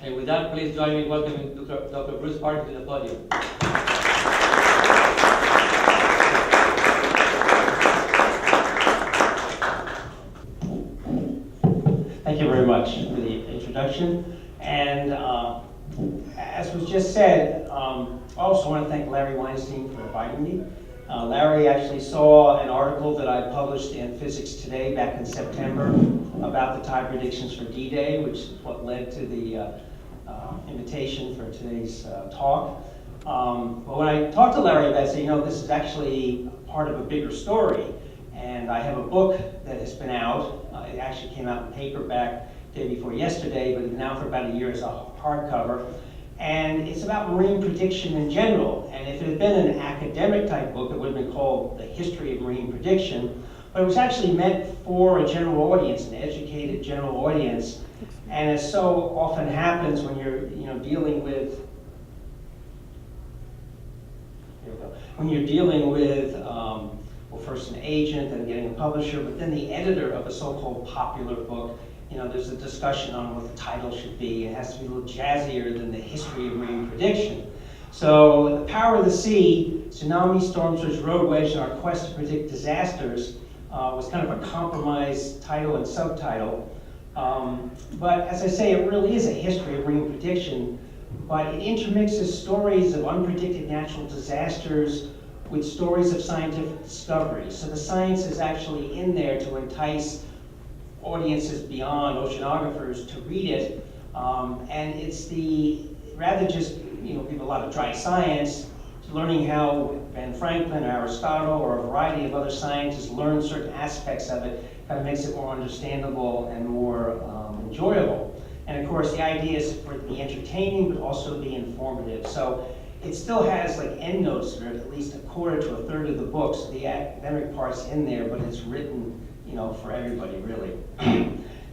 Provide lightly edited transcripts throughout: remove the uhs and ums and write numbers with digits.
And with that, please join me in welcoming Dr. Bruce Park to the podium. Thank you very much for the introduction. And as was just said, I also want to thank Larry Weinstein for inviting me. Larry actually saw an article that I published in Physics Today back in September about the tide predictions for D-Day, which is what led to the invitation for today's talk. But when I talked to Larry about it, I said, this is actually part of a bigger story. And I have a book that has been out. It actually came out in paperback day before yesterday, but it's now for about a year as a hardcover. And it's about marine prediction in general. And if it had been an academic type book, it would have been called The History of Marine Prediction. But it was actually meant for a general audience, an educated general audience. And as so often happens when you're dealing with, well, first an agent, then getting a publisher, but then the editor of a so-called popular book, there's a discussion on what the title should be. It has to be a little jazzier than The History of Marine Prediction. So The Power of the Sea, Tsunami, Storm Surge, Road Wedge, and Our Quest to Predict Disasters was kind of a compromise title and subtitle. But as I say, it really is a history of marine prediction, but it intermixes stories of unpredicted natural disasters with stories of scientific discovery. So the science is actually in there to entice audiences beyond oceanographers to read it. And it's rather just, give a lot of dry science, learning how Ben Franklin, Aristotle, or a variety of other scientists learned certain aspects of it, kind of makes it more understandable and more enjoyable. And of course, the idea is for it to be entertaining, but also to be informative. So it still has like endnotes that are at least a quarter to a third of the book, so the academic part's in there, but it's written, for everybody, really.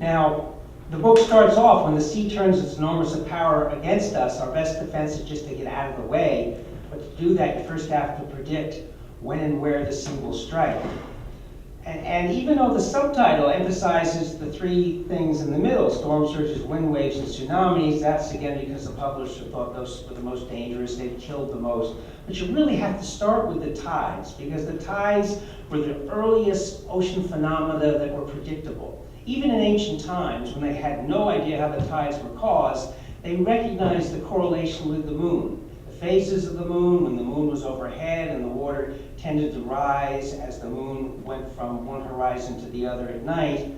Now, the book starts off, when the sea turns its enormous power against us, our best defense is just to get out of the way. But to do that, you first have to predict when and where the sea will strike. And even though the subtitle emphasizes the three things in the middle, storm surges, wind waves, and tsunamis, that's again because the publisher thought those were the most dangerous, they've killed the most. But you really have to start with the tides, because the tides were the earliest ocean phenomena that were predictable. Even in ancient times, when they had no idea how the tides were caused, they recognized the correlation with the moon. Phases of the moon, when the moon was overhead and the water tended to rise as the moon went from one horizon to the other at night.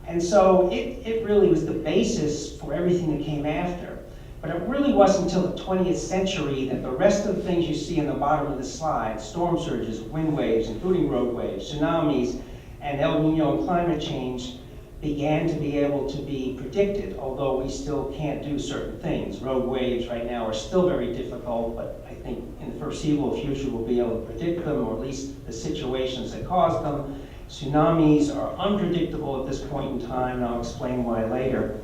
And so it really was the basis for everything that came after. But it really wasn't until the 20th century that the rest of the things you see in the bottom of the slide, storm surges, wind waves, including road waves, tsunamis, and El Nino and climate change, began to be able to be predicted, although we still can't do certain things. Road waves right now are still very difficult, but I think in the foreseeable future we'll be able to predict them, or at least the situations that cause them. Tsunamis are unpredictable at this point in time, and I'll explain why later.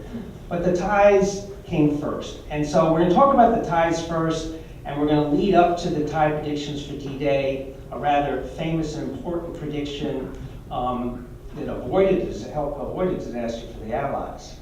But the tides came first. And so we're going to talk about the tides first, and we're going to lead up to the tide predictions for D-Day, a rather famous and important prediction that helped avoid a disaster for the Allies.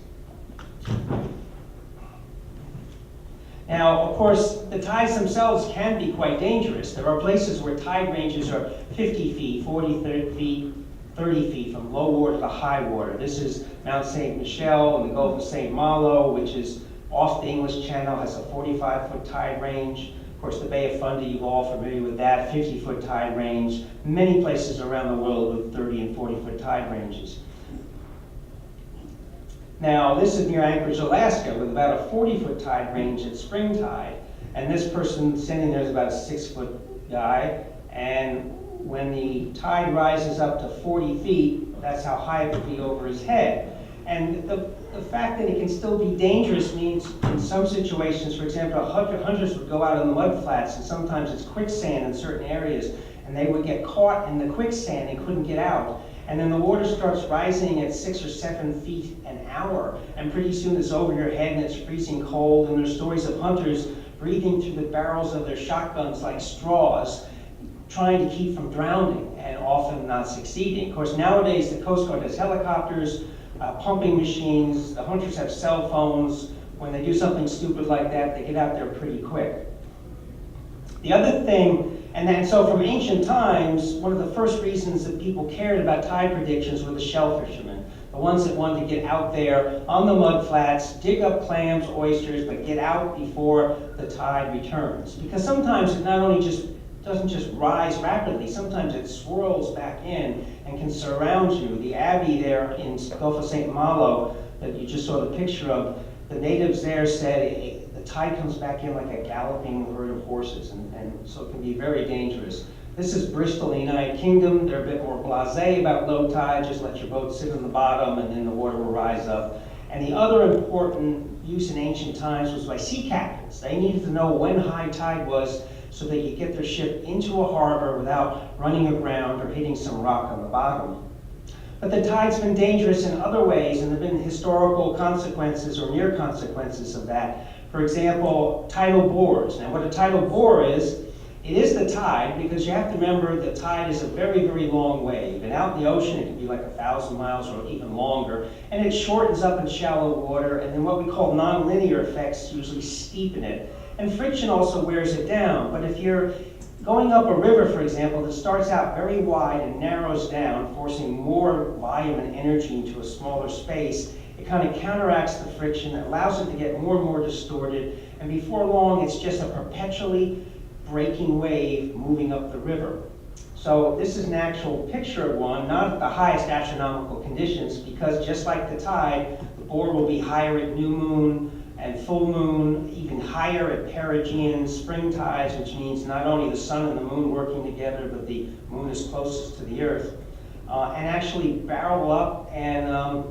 Now, of course, the tides themselves can be quite dangerous. There are places where tide ranges are 50 feet, 40 feet, 30 feet from low water to high water. This is Mount St. Michel in the Gulf of St. Malo, which is off the English Channel, has a 45-foot tide range. Of course, the Bay of Fundy, you're all familiar with that, 50-foot tide range. Many places around the world with 30 and 40-foot tide ranges. Now, this is near Anchorage, Alaska, with about a 40-foot tide range at spring tide. And this person standing there is about a 6-foot guy. And when the tide rises up to 40 feet, that's how high it would be over his head. And the fact that it can still be dangerous means in some situations, for example, hunters would go out on the mud flats, and sometimes it's quicksand in certain areas, and they would get caught in the quicksand and couldn't get out. And then the water starts rising at 6 or 7 feet an hour, and pretty soon it's over your head and it's freezing cold. And there's stories of hunters breathing through the barrels of their shotguns like straws, trying to keep from drowning, and often not succeeding. Of course, nowadays the Coast Guard has helicopters, pumping machines, the hunters have cell phones, when they do something stupid like that, they get out there pretty quick. The other thing, and then so from ancient times, one of the first reasons that people cared about tide predictions were the shell fishermen, the ones that wanted to get out there on the mud flats, dig up clams, oysters, but get out before the tide returns. Because sometimes it not only doesn't just rise rapidly, sometimes it swirls back in and can surround you. The abbey there in Gulf of St. Malo that you just saw the picture of, the natives there said the tide comes back in like a galloping herd of horses, and so it can be very dangerous. This is Bristol, the United Kingdom. They're a bit more blasé about low tide, just let your boat sit on the bottom and then the water will rise up. And the other important use in ancient times was by sea captains. They needed to know when high tide was so they could get their ship into a harbor without running aground or hitting some rock on the bottom. But the tide's been dangerous in other ways, and there have been historical consequences or near consequences of that. For example, tidal bores. Now what a tidal bore is, it is the tide, because you have to remember the tide is a very, very long wave. And out in the ocean, it can be like 1,000 miles or even longer. And it shortens up in shallow water, and then what we call nonlinear effects usually steepen it. And friction also wears it down. But if you're going up a river, for example, that starts out very wide and narrows down, forcing more volume and energy into a smaller space, it kind of counteracts the friction, it allows it to get more and more distorted, and before long, it's just a perpetually breaking wave moving up the river. So this is an actual picture of one, not at the highest astronomical conditions, because just like the tide, the bore will be higher at new moon and full moon, even higher at perigean spring tides, which means not only the sun and the moon working together, but the moon is closest to the earth, and actually barrel up and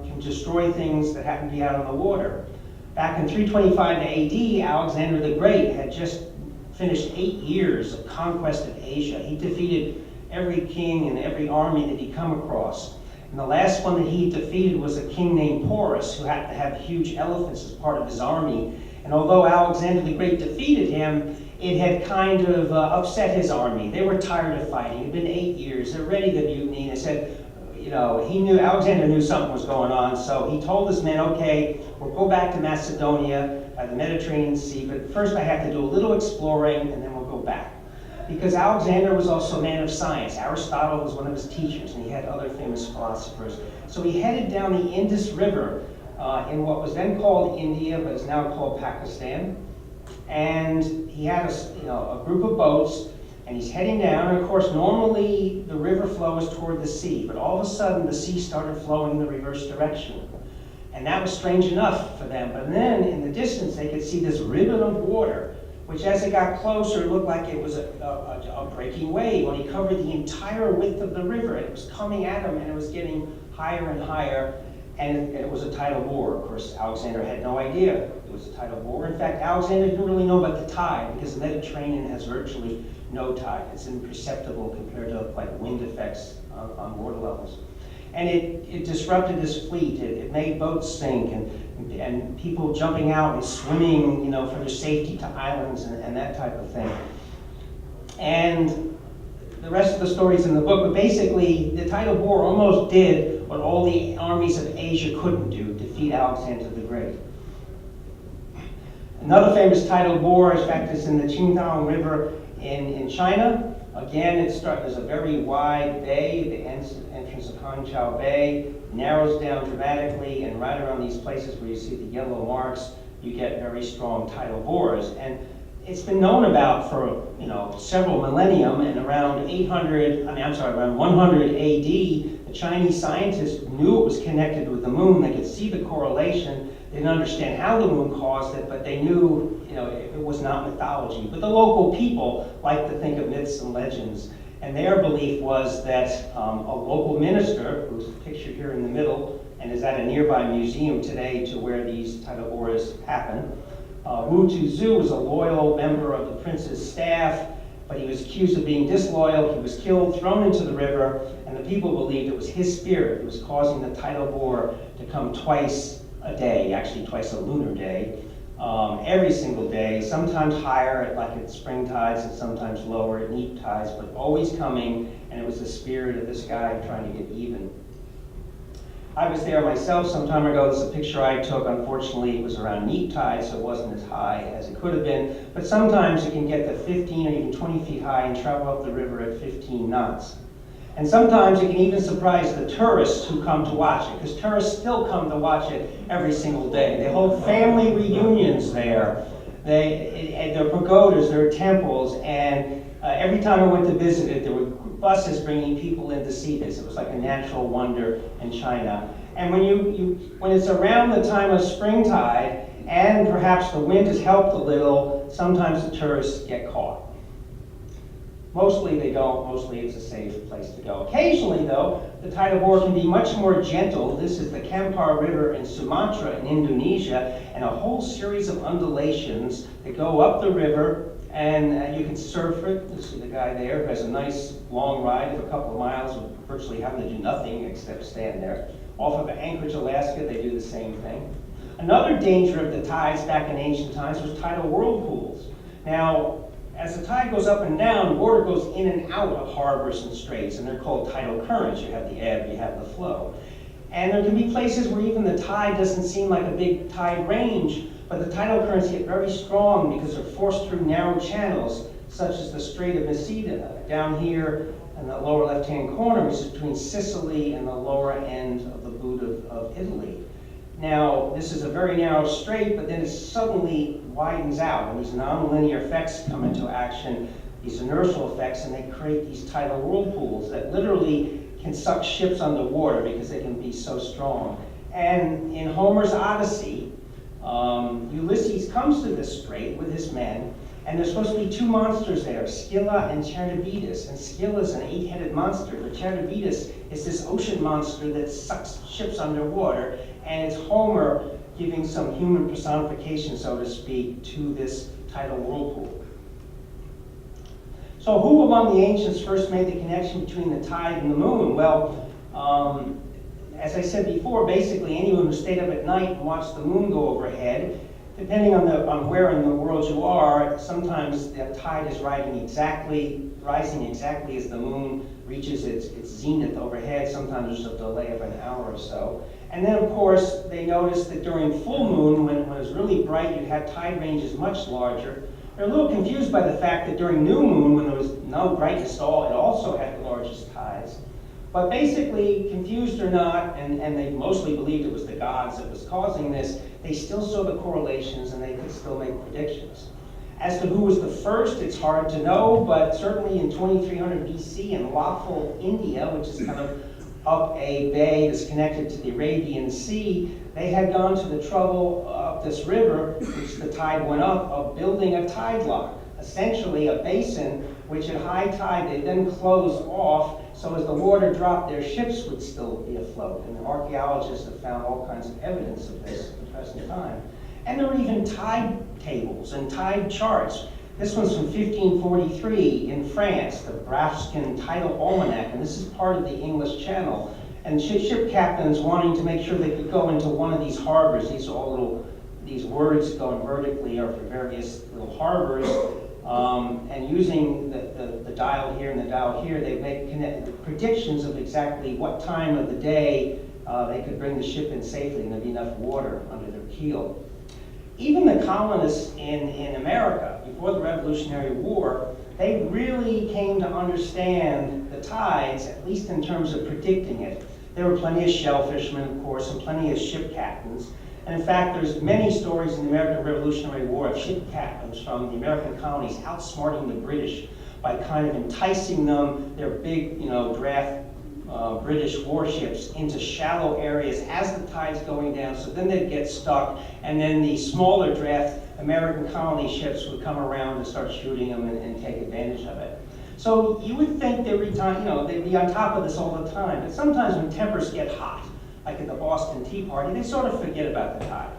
can destroy things that happen to be out on the water. Back in 325 AD, Alexander the Great had just finished 8 years of conquest of Asia. He defeated every king and every army that he'd come across. And the last one that he defeated was a king named Porus, who happened to have huge elephants as part of his army. And although Alexander the Great defeated him, it had kind of upset his army. They were tired of fighting. It had been 8 years. They're ready to mutiny. They said, Alexander knew something was going on, so he told his men, okay, we'll go back to Macedonia by the Mediterranean Sea, but first I have to do a little exploring, and then we'll go back. Because Alexander was also a man of science. Aristotle was one of his teachers, and he had other famous philosophers. So he headed down the Indus River in what was then called India, but is now called Pakistan. And he had a group of boats, and he's heading down. And of course, normally the river flows toward the sea, but all of a sudden the sea started flowing in the reverse direction. And that was strange enough for them. But then in the distance, they could see this ribbon of water, which as it got closer, looked like it was a breaking wave. When he covered the entire width of the river, it was coming at him, and it was getting higher and higher, and it was a tidal bore. Of course, Alexander had no idea it was a tidal bore. In fact, Alexander didn't really know about the tide, because the Mediterranean has virtually no tide. It's imperceptible compared to like wind effects on water levels. And it disrupted his fleet. It made boats sink, and people jumping out and swimming, for their safety to islands and that type of thing. And the rest of the story's in the book, but basically the tidal bore almost did what all the armies of Asia couldn't do, defeat Alexander the Great. Another famous tidal bore, in fact, is in the Qingdao River in China. Again, there's a very wide bay, the entrance of Hangzhou Bay, narrows down dramatically, and right around these places where you see the yellow marks, you get very strong tidal bores. And it's been known about for several millennium, and around 100 AD, the Chinese scientists knew it was connected with the moon. They could see the correlation. They didn't understand how the moon caused it, but they knew it was not mythology. But the local people like to think of myths and legends, and their belief was that a local minister, who's pictured here in the middle, and is at a nearby museum today to where these tidal bores happen, Wu Tuzu was a loyal member of the prince's staff, but he was accused of being disloyal. He was killed, thrown into the river, and the people believed it was his spirit that was causing the tidal bore to come twice a day, actually twice a lunar day, every single day, sometimes higher at spring tides and sometimes lower at neap tides, but always coming, and it was the spirit of this guy trying to get even. I was there myself some time ago. This is a picture I took. Unfortunately, it was around neap tide, so it wasn't as high as it could have been. But sometimes you can get to 15 or even 20 feet high and travel up the river at 15 knots. And sometimes it can even surprise the tourists who come to watch it, because tourists still come to watch it every single day. They hold family reunions there. There are pagodas, there are temples, and every time I went to visit it, there were buses bringing people in to see this. It was like a natural wonder in China. And when it's around the time of springtide, and perhaps the wind has helped a little, sometimes the tourists get caught. Mostly they don't. Mostly it's a safe place to go. Occasionally, though, the tide of war can be much more gentle. This is the Kampar River in Sumatra in Indonesia, and a whole series of undulations that go up the river, and you can surf it. You see the guy there who has a nice long ride of a couple of miles with virtually having to do nothing except stand there. Off of Anchorage, Alaska, they do the same thing. Another danger of the tides back in ancient times was tidal whirlpools. Now, as the tide goes up and down, water goes in and out of harbors and straits, and they're called tidal currents. You have the ebb, you have the flow. And there can be places where even the tide doesn't seem like a big tide range, but the tidal currents get very strong because they're forced through narrow channels, such as the Strait of Messina, down here in the lower left-hand corner, which is between Sicily and the lower end of the boot of Italy. Now, this is a very narrow strait, but then it suddenly widens out, and these nonlinear effects come into action, these inertial effects, and they create these tidal whirlpools that literally can suck ships underwater because they can be so strong. And in Homer's Odyssey, Ulysses comes to this strait with his men, and there's supposed to be two monsters there, Scylla and Charybdis. And Scylla is an 8-headed monster, but Charybdis is this ocean monster that sucks ships underwater, and it's Homer giving some human personification, so to speak, to this tidal whirlpool. So who among the ancients first made the connection between the tide and the moon? Well, as I said before, basically anyone who stayed up at night and watched the moon go overhead, depending on where in the world you are, sometimes the tide is rising exactly as the moon reaches its zenith overhead. Sometimes there's a delay of an hour or so. And then, of course, they noticed that during full moon, when it was really bright, you'd have tide ranges much larger. They're a little confused by the fact that during new moon, when there was no brightness at all, it also had the largest tides. But basically, confused or not, and they mostly believed it was the gods that was causing this, they still saw the correlations and they could still make predictions. As to who was the first, it's hard to know, but certainly in 2300 BC in Lawful, India, which is kind of up a bay that's connected to the Arabian Sea, they had gone to the trouble up this river, which the tide went up, of building a tide lock, essentially a basin which at high tide they then closed off, so as the water dropped, their ships would still be afloat. And the archaeologists have found all kinds of evidence of this at the present time. And there were even tide tables and tide charts. This one's from 1543 in France, the Brafskin Tidal Almanac, and this is part of the English Channel. And ship captains wanting to make sure they could go into one of these harbors, these words going vertically are for various little harbors, and using the dial here and the dial here, they make predictions of exactly what time of the day they could bring the ship in safely and there'd be enough water under their keel. Even the colonists in America, before the Revolutionary War, they really came to understand the tides, at least in terms of predicting it. There were plenty of shellfishermen, of course, and plenty of ship captains. And in fact, there's many stories in the American Revolutionary War of ship captains from the American colonies outsmarting the British by kind of enticing them, their big, draft British warships, into shallow areas as the tide's going down, so then they'd get stuck, and then the smaller draft American colony ships would come around and start shooting them and take advantage of it. So you would think they'd be on top of this all the time, but sometimes when tempers get hot, like at the Boston Tea Party, they sort of forget about the tide.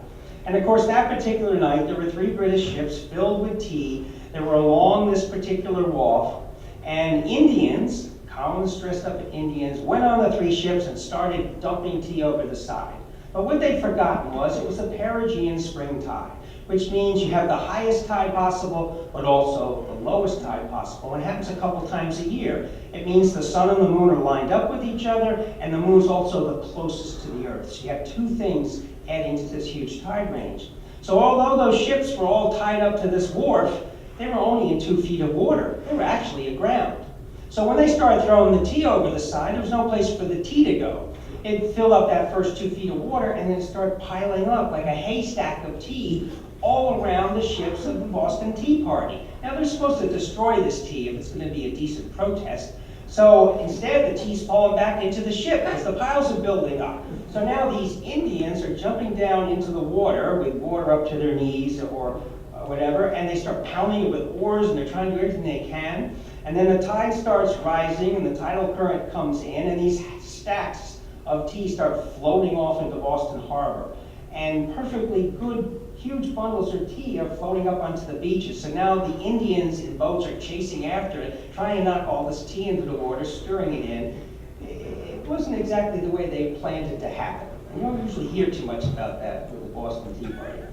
And of course, that particular night, there were 3 British ships filled with tea. They were along this particular wharf, and Indians, colonists dressed up as Indians, went on the 3 ships and started dumping tea over the side. But what they'd forgotten was it was a perigean spring tide. which means you have the highest tide possible, but also the lowest tide possible. And it happens a couple times a year. It means the sun and the moon are lined up with each other, and the moon's also the closest to the earth. So you have two things adding to this huge tide range. So although those ships were all tied up to this wharf, they were only in 2 feet of water. They were actually aground. So when they started throwing the tea over the side, there was no place for the tea to go. It filled up that first 2 feet of water, and then it started piling up like a haystack of tea all around the ships of the Boston Tea Party. Now they're supposed to destroy this tea if it's going to be a decent protest. So instead, the tea's falling back into the ship as the piles are building up. So now these Indians are jumping down into the water with water up to their knees or whatever, and they start pounding it with oars, and they're trying to do everything they can. And then the tide starts rising, and the tidal current comes in, and these stacks of tea start floating off into Boston Harbor. And perfectly good, huge bundles of tea are floating up onto the beaches. So now the Indians in boats are chasing after it, trying to knock all this tea into the water, stirring it in. It wasn't exactly the way they planned it to happen. And you don't usually hear too much about that with the Boston Tea Party.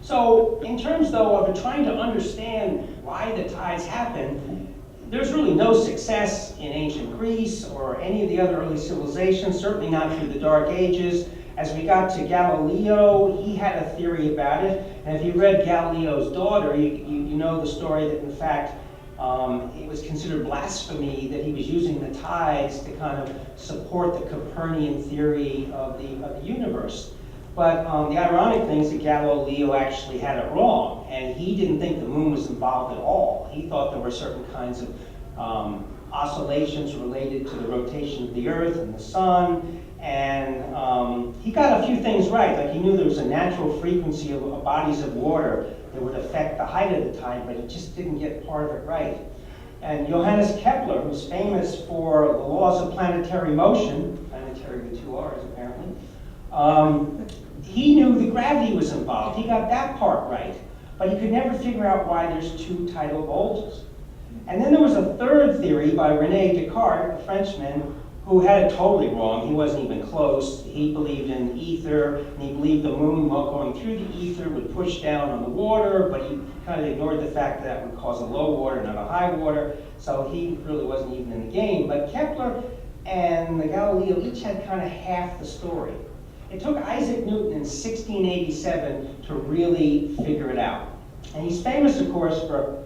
So in terms, though, of trying to understand why the tides happen, there's really no success in ancient Greece or any of the other early civilizations, certainly not through the Dark Ages. As we got to Galileo, he had a theory about it. And if you read Galileo's daughter, you know the story that, in fact, it was considered blasphemy that he was using the tides to kind of support the Copernican theory of the universe. But the ironic thing is that Galileo actually had it wrong, and he didn't think the moon was involved at all. He thought there were certain kinds of oscillations related to the rotation of the Earth and the sun, and he got a few things right. Like he knew there was a natural frequency of bodies of water that would affect the height of the tide, but he just didn't get part of it right. And Johannes Kepler, who's famous for the laws of planetary motion, planetary with 2 R's apparently, he knew the gravity was involved. He got that part right, but he could never figure out why there's 2 tidal bulges. And then there was a third theory by René Descartes, a Frenchman, who had it totally wrong. He wasn't even close. He believed in ether, and he believed the moon, while going through the ether, would push down on the water, but he kind of ignored the fact that that would cause a low water, not a high water, so he really wasn't even in the game. But Kepler and Galileo each had kind of half the story. It took Isaac Newton in 1687 to really figure it out. And he's famous, of course, for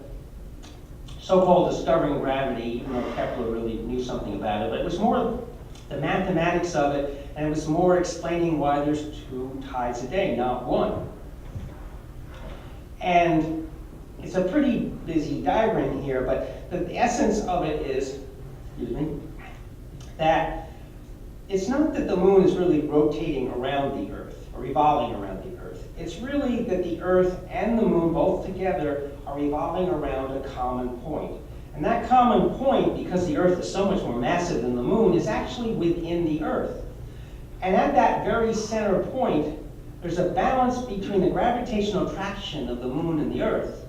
so-called discovering gravity, even though Kepler really knew something about it. But it was more the mathematics of it, and it was more explaining why there's 2 tides a day, not 1. And it's a pretty busy diagram here, but the essence of it is, that it's not that the moon is really rotating around the Earth or revolving around the Earth. It's really that the Earth and the moon both together are revolving around a common point. And that common point, because the Earth is so much more massive than the moon, is actually within the Earth. And at that very center point, there's a balance between the gravitational attraction of the moon and the Earth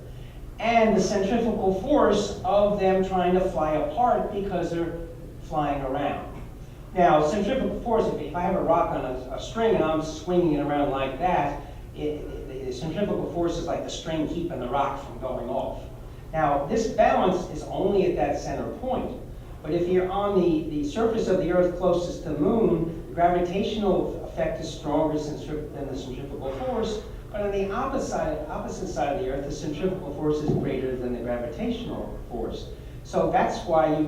and the centrifugal force of them trying to fly apart because they're flying around. Now, centrifugal force, if I have a rock on a string and I'm swinging it around like that, the centrifugal force is like the string keeping the rock from going off. Now, this balance is only at that center point. But if you're on the surface of the Earth closest to the moon, the gravitational effect is stronger than the centrifugal force. But on the opposite side of the Earth, the centrifugal force is greater than the gravitational force. So that's why you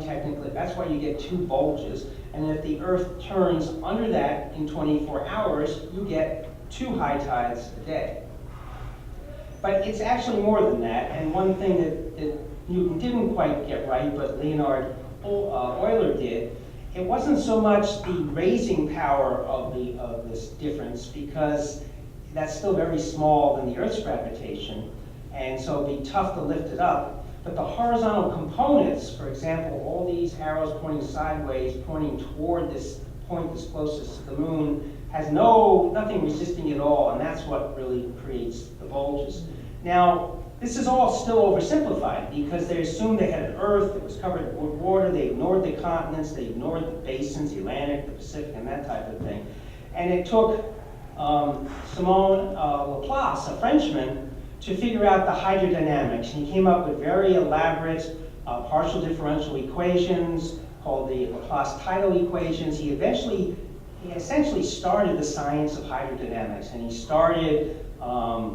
get 2 bulges. And if the Earth turns under that in 24 hours, you get 2 high tides a day. But it's actually more than that. And one thing that Newton didn't quite get right, but Leonard Euler did, it wasn't so much the raising power of this difference, because that's still very small than the Earth's gravitation, and so it'd be tough to lift it up. But the horizontal components, for example, all these arrows pointing sideways, pointing toward this point that's closest to the moon, has nothing resisting it at all, and that's what really creates the bulges. Now, this is all still oversimplified because they assumed they had an Earth that was covered with water. They ignored the continents, they ignored the basins, the Atlantic, the Pacific, and that type of thing. And it took Simon Laplace, a Frenchman, to figure out the hydrodynamics. And he came up with very elaborate partial differential equations called the Laplace tidal equations. He essentially started the science of hydrodynamics, and he started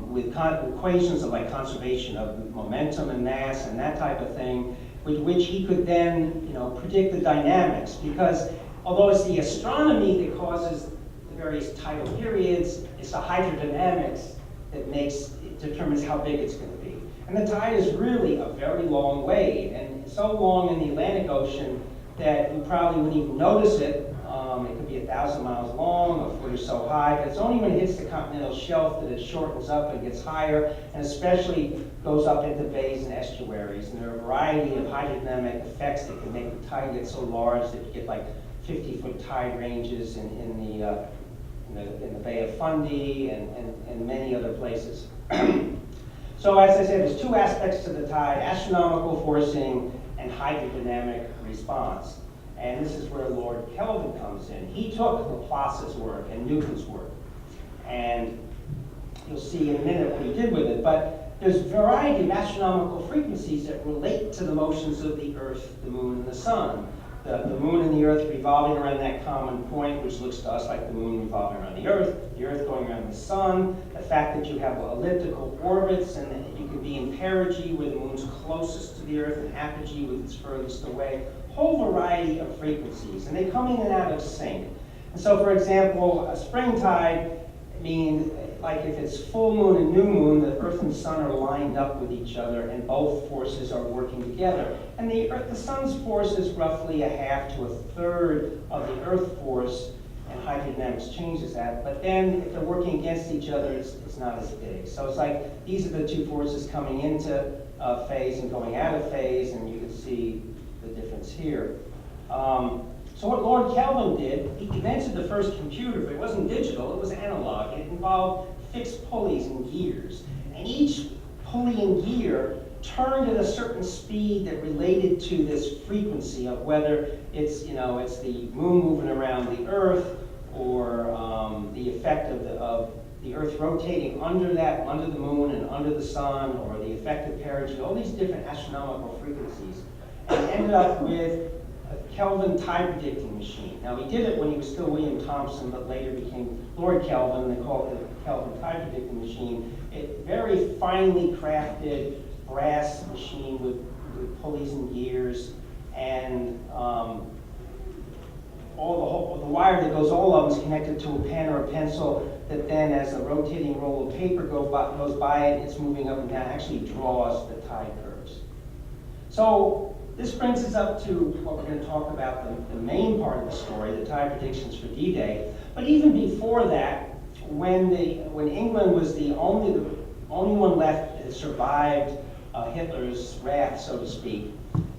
with equations of like conservation of momentum and mass and that type of thing, with which he could then predict the dynamics. Because although it's the astronomy that causes the various tidal periods, it's the hydrodynamics that determines how big it's going to be. And the tide is really a very long wave, and it's so long in the Atlantic Ocean that you probably wouldn't even notice it. It could be 1,000 miles long, a foot or so high, but it's only when it hits the continental shelf that it shortens up and gets higher, and especially goes up into bays and estuaries. And there are a variety of hydrodynamic effects that can make the tide get so large that you get like 50-foot tide ranges in the Bay of Fundy and many other places. So as I said, there's two aspects to the tide: astronomical forcing and hydrodynamic response. And this is where Lord Kelvin comes in. He took Laplace's work and Newton's work, and you'll see in a minute what he did with it. But there's a variety of astronomical frequencies that relate to the motions of the Earth, the Moon, and the Sun. The Moon and the Earth revolving around that common point, which looks to us like the Moon revolving around the Earth going around the Sun, the fact that you have elliptical orbits, and that you can be in perigee where the Moon's closest to the Earth and apogee with its furthest away. Whole variety of frequencies, and they come in and out of sync. And so, for example, a spring tide means, like if it's full moon and new moon, the Earth and Sun are lined up with each other, and both forces are working together. And the Sun's force is roughly a half to a third of the Earth force, and hydrodynamics changes that. But then, if they're working against each other, it's not as big. So it's like these are the two forces coming into phase and going out of phase, and you can see the difference here. So what Lord Kelvin did, he invented the first computer, but it wasn't digital, it was analog. It involved fixed pulleys and gears. And each pulley and gear turned at a certain speed that related to this frequency of whether it's the moon moving around the Earth, or the effect of the Earth rotating under the moon and under the Sun, or the effect of perigee, all these different astronomical frequencies. And ended up with a Kelvin tide predicting machine. Now, he did it when he was still William Thomson, but later became Lord Kelvin. They called it the Kelvin tide predicting machine. A very finely crafted brass machine with pulleys and gears, and the wire that goes, all of them is connected to a pen or a pencil that then, as a rotating roll of paper goes by it, it's moving up and down, actually draws the tide curves. So this brings us up to what we're going to talk about, the main part of the story, the tide predictions for D-Day. But even before that, when England was the only one left that survived Hitler's wrath, so to speak,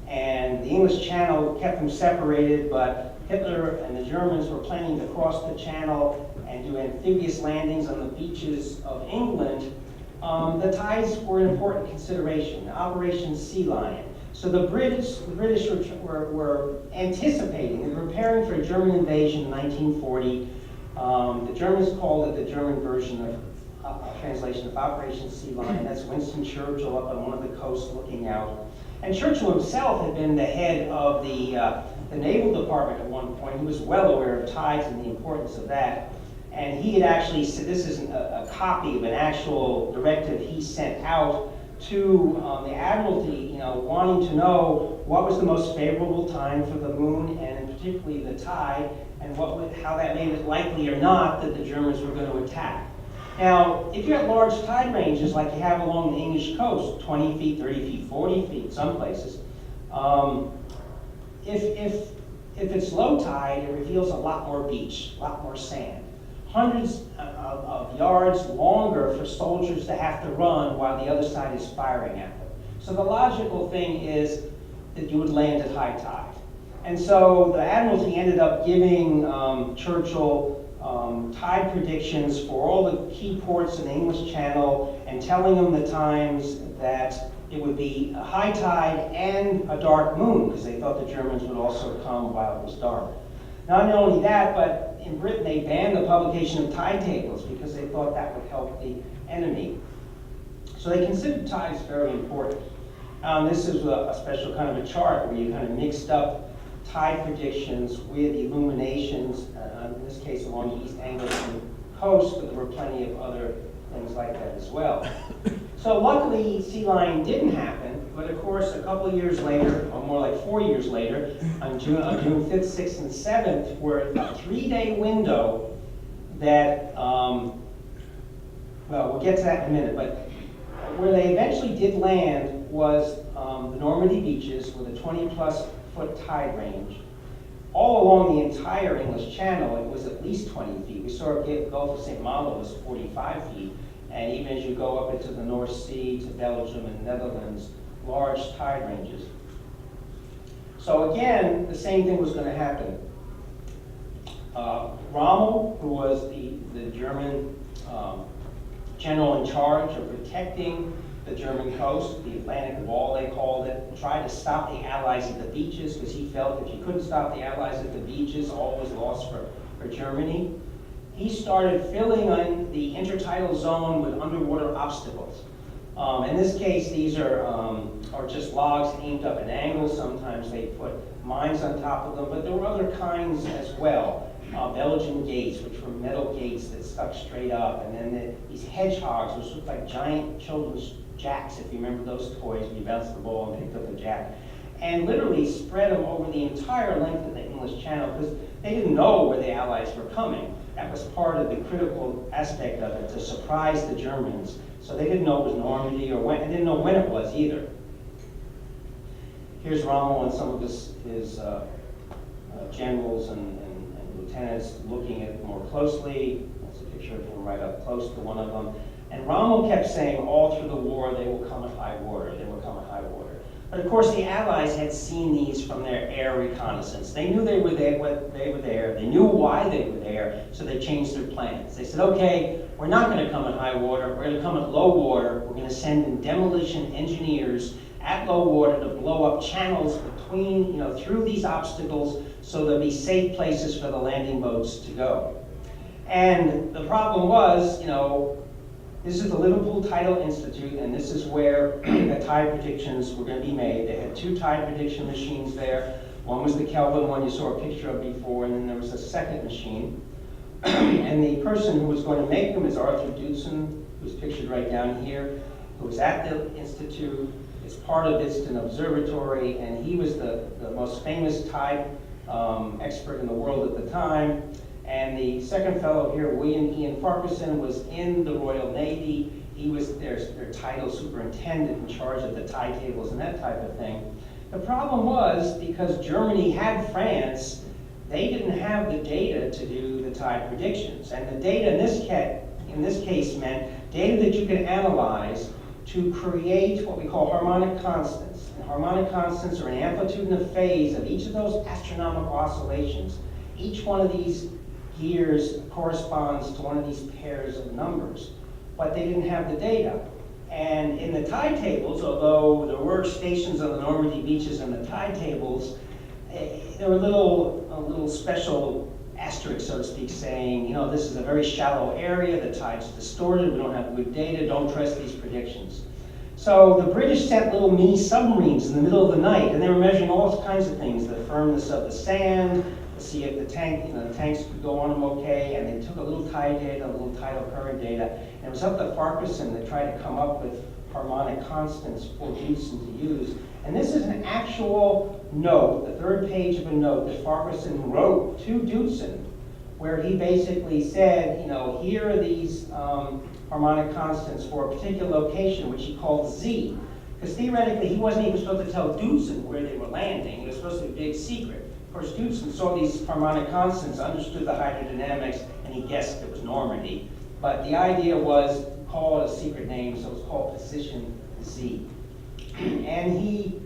and the English Channel kept them separated, but Hitler and the Germans were planning to cross the Channel and do amphibious landings on the beaches of England, the tides were an important consideration. Operation Sea Lion. So the British were anticipating and preparing for a German invasion in 1940. The Germans called it the German version of a translation of Operation Sea Lion. That's Winston Churchill up on one of the coasts looking out. And Churchill himself had been the head of the Naval Department at one point. He was well aware of tides and the importance of that. And he had actually said, this isn't a copy of an actual directive he sent out to the Admiralty, wanting to know what was the most favorable time for the moon, and particularly the tide, and how that made it likely or not that the Germans were going to attack. Now, if you're at large tide ranges like you have along the English coast, 20 feet, 30 feet, 40 feet, some places, if it's low tide, it reveals a lot more beach, a lot more sand. Hundreds of yards longer for soldiers to have to run while the other side is firing at them. So the logical thing is that you would land at high tide. And so the Admiralty ended up giving Churchill tide predictions for all the key ports in the English Channel, and telling him the times that it would be a high tide and a dark moon, because they thought the Germans would also come while it was dark. Not only that, but in Britain, they banned the publication of tide tables because they thought that would help the enemy. So they considered tides very important. This is a special kind of a chart where you kind of mixed up tide predictions with illuminations, in this case along the East Anglian coast, but there were plenty of other things like that as well. So luckily, sea lion didn't happen, but of course, a couple of years later, or more like 4 years later, on June 5th, 6th, and 7th, were a 3-day window that, well, we'll get to that in a minute, but where they eventually did land was the Normandy beaches with a 20-plus foot tide range. All along the entire English Channel, it was at least 20 feet. We saw the Gulf of St. Malo was 45 feet. And even as you go up into the North Sea to Belgium and Netherlands, large tide ranges. So again, the same thing was going to happen. Rommel, who was the German general in charge of protecting the German coast, the Atlantic Wall they called it, tried to stop the Allies at the beaches because he felt if you couldn't stop the Allies at the beaches, all was lost for Germany. He started filling in the intertidal zone with underwater obstacles. In this case, these are just logs aimed up at an angle. Sometimes they put mines on top of them, but there were other kinds as well. Belgian gates, which were metal gates that stuck straight up, and then these hedgehogs, which looked like giant children's jacks, if you remember those toys, when you bounced the ball and picked up a jack, and literally spread them over the entire length of the English Channel because they didn't know where the Allies were coming. That was part of the critical aspect of it, to surprise the Germans. So they didn't know it was Normandy or when, and didn't know when it was either. Here's Rommel and some of his generals and lieutenants looking at it more closely. That's a picture of him right up close to one of them. And Rommel kept saying all through the war, they will come at high water, they will come at high water. But of course the Allies had seen these from their air reconnaissance. They knew they were there, they knew why they were there, so they changed their plans. They said, okay, we're not going to come at high water, we're going to come at low water, we're going to send in demolition engineers at low water to blow up channels between, through these obstacles so there'll be safe places for the landing boats to go. And the problem was, this is the Liverpool Tidal Institute, and this is where the tide predictions were going to be made. They had 2 tide prediction machines there. One was the Kelvin one you saw a picture of before, and then there was a second machine. And the person who was going to make them is Arthur Dudson, who's pictured right down here, who was at the Institute. It's part of Iston Observatory, and he was the most famous tide expert in the world at the time. And the second fellow here, William Ian Farquharson, was in the Royal Navy. He was their tidal superintendent in charge of the tide tables and that type of thing. The problem was, because Germany had France, they didn't have the data to do the tide predictions. And the data in this case meant data that you could analyze to create what we call harmonic constants. And harmonic constants are an amplitude and a phase of each of those astronomical oscillations. Each one of these gears corresponds to one of these pairs of numbers, but they didn't have the data. And in the tide tables, although there were stations on the Normandy beaches and the tide tables, there were little special asterisks, so to speak, saying, this is a very shallow area, the tide's distorted, we don't have good data, don't trust these predictions. So the British sent little mini submarines in the middle of the night, and they were measuring all kinds of things, the firmness of the sand, to see if the tanks could go on them okay, and they took a little tide data, a little tidal current data, and it was up to Farquharson that tried to come up with harmonic constants for Dudson to use. And this is an actual note, the 3rd page of a note that Farquharson wrote to Dudson, where he basically said, here are these harmonic constants for a particular location, which he called Z. Because theoretically, he wasn't even supposed to tell Dudson where they were landing. It was supposed to be a big secret. Of course, Dudson saw these harmonic constants, understood the hydrodynamics, and he guessed it was Normandy. But the idea was to call it a secret name, so it was called position Z. And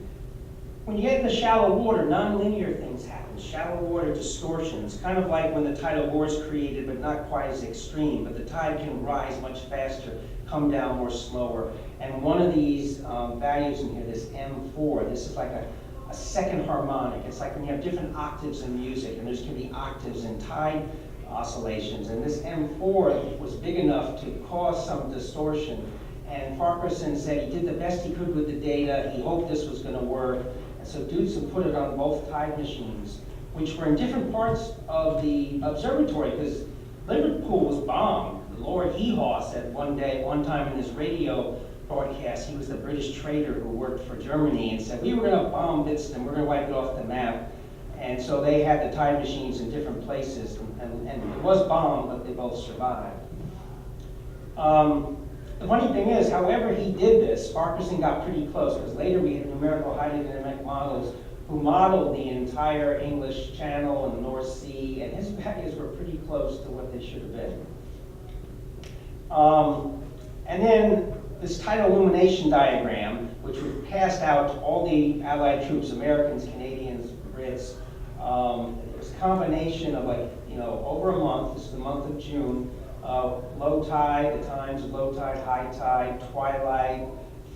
when you get in the shallow water, nonlinear things happen. Shallow water distortions, kind of like when the tidal bore is created, but not quite as extreme. But the tide can rise much faster, come down more slower. And one of these values in here, this M4, this is like a second harmonic. It's like when you have different octaves in music, and there's going to be octaves in tide oscillations. And this M4 was big enough to cause some distortion. And Farquharson said he did the best he could with the data. He hoped this was going to work. And so Doodson put it on both tide machines, which were in different parts of the observatory, because Liverpool was bombed. Lord Heehaw said one time in his radio broadcast, he was the British trader who worked for Germany, and said, we were going to bomb Bitston, we're going to wipe it off the map. And so they had the tide machines in different places, and it was bombed, but they both survived. The funny thing is, however he did this, Farquharson got pretty close, because later we had numerical hydrodynamic models who modeled the entire English Channel and the North Sea, and his values were pretty close to what they should have been. And then this tidal illumination diagram, which was passed out to all the Allied troops, Americans, Canadians, Brits. It was a combination of over a month, this is the month of June, low tide, the times of low tide, high tide, twilight,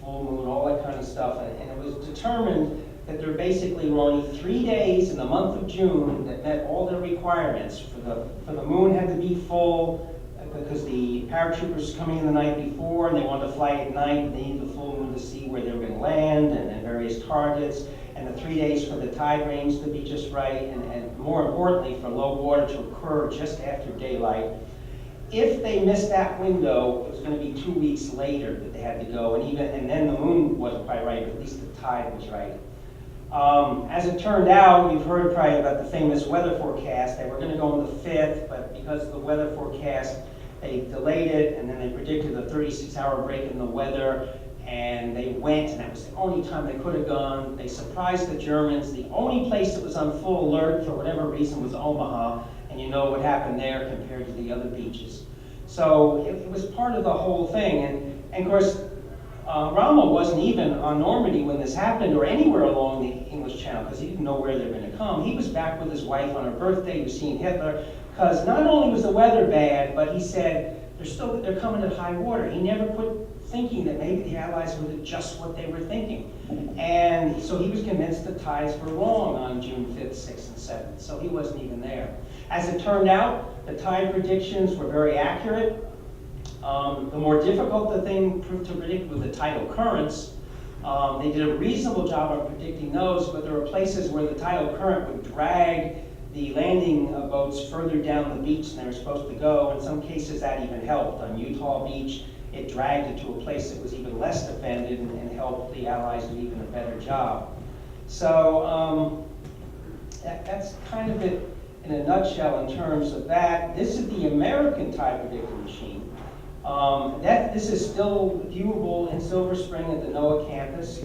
full moon, all that kind of stuff. And it was determined that there basically were only 3 days in the month of June that met all the requirements. For the moon had to be full, because the paratroopers coming in the night before, and they wanted to fly at night, they needed the full moon to see where they were going to land and various targets, and the 3 days for the tide range to be just right, and more importantly, for low water to occur just after daylight. If they missed that window, it was going to be 2 weeks later that they had to go, and then the moon wasn't quite right, but at least the tide was right. As it turned out, you've heard probably about the famous weather forecast. They were going to go on the 5th, but because of the weather forecast, they delayed it, and then they predicted a 36-hour break in the weather, and they went, and that was the only time they could have gone. They surprised the Germans. The only place that was on full alert for whatever reason was Omaha, and you know what happened there compared to the other beaches. So it was part of the whole thing, and of course, Rommel wasn't even on Normandy when this happened, or anywhere along the English Channel, because he didn't know where they were going to come. He was back with his wife on her birthday. He was seeing Hitler, because not only was the weather bad, but he said they're coming at high water. He never quit thinking that maybe the Allies would adjust what they were thinking. And so he was convinced the tides were wrong on June 5th, 6th, and 7th, so he wasn't even there. As it turned out, the tide predictions were very accurate. The more difficult the thing proved to predict were the tidal currents. They did a reasonable job of predicting those, but there were places where the tidal current would drag the landing boats further down the beach than they were supposed to go. In some cases, that even helped. On Utah Beach, it dragged it to a place that was even less defended and helped the Allies do even a better job. So that's kind of it in a nutshell in terms of that. This is the American tide predictor machine. This is still viewable in Silver Spring at the NOAA campus.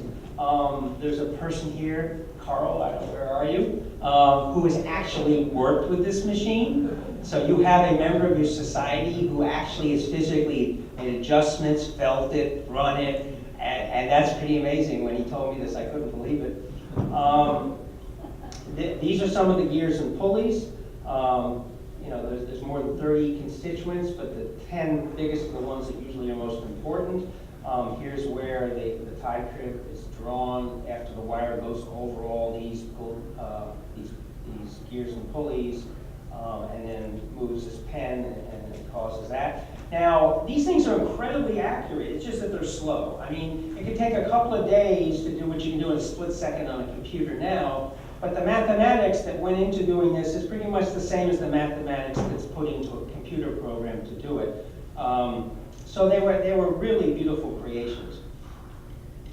There's a person here, Carl, I don't know, where are you, who has actually worked with this machine. So you have a member of your society who actually has physically made adjustments, felt it, run it, and that's pretty amazing. When he told me this, I couldn't believe it. These are some of the gears and pulleys. There's more than 30 constituents, but the 10 biggest are the ones that usually are most important. Here's where the tie crib is drawn after the wire goes over all these gears and pulleys, and then moves this pen and it causes that. Now, these things are incredibly accurate. It's just that they're slow. I mean, it could take a couple of days to do what you can do in a split second on a computer now. But the mathematics that went into doing this is pretty much the same as the mathematics that's put into a computer program to do it. So they were really beautiful creations.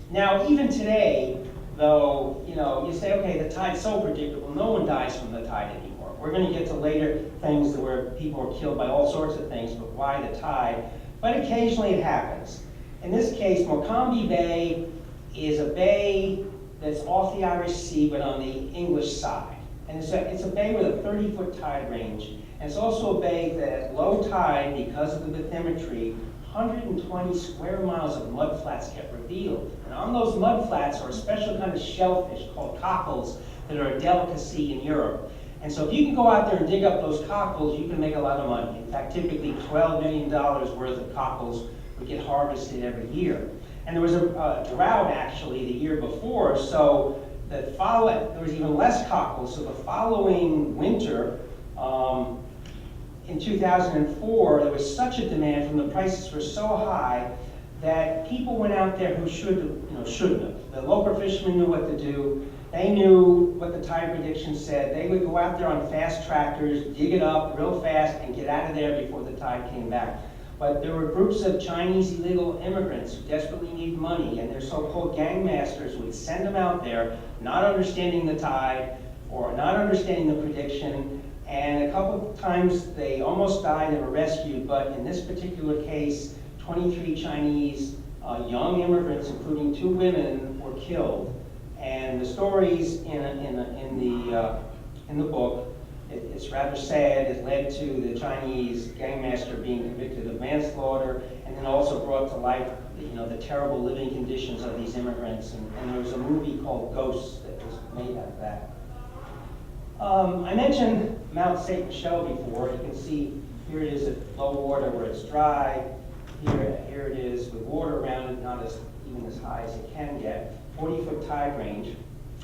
Now, even today, though, you say, okay, the tide's so predictable, no one dies from the tide anymore. We're going to get to later things where people are killed by all sorts of things, but why the tide? But occasionally it happens. In this case, Morecambe Bay is a bay that's off the Irish Sea, but on the English side. And it's a bay with a 30-foot tide range. And it's also a bay that at low tide, because of the bathymetry, 120 square miles of mudflats get revealed. And on those mudflats are a special kind of shellfish called cockles that are a delicacy in Europe. And so if you can go out there and dig up those cockles, you can make a lot of money. In fact, typically $12 million worth of cockles would get harvested every year. And there was a drought actually the year before, so there was even less cockles. So the following winter, in 2004, there was such a demand from the prices were so high that people went out there who shouldn't have. The local fishermen knew what to do. They knew what the tide prediction said. They would go out there on fast tractors, dig it up real fast, and get out of there before the tide came back. But there were groups of Chinese illegal immigrants who desperately need money, and their so-called gangmasters would send them out there, not understanding the tide or not understanding the prediction. And a couple of times they almost died and were rescued, but in this particular case, 23 Chinese young immigrants, including 2 women, were killed. And the stories in the book, it's rather sad. It led to the Chinese gangmaster being convicted of manslaughter, and then also brought to light, the terrible living conditions of these immigrants. And there was a movie called Ghosts that was made out of that. I mentioned Mount St. Michel before. You can see here it is at low water where it's dry. Here it is with water around it, not even as high as it can get. 40-foot tide range.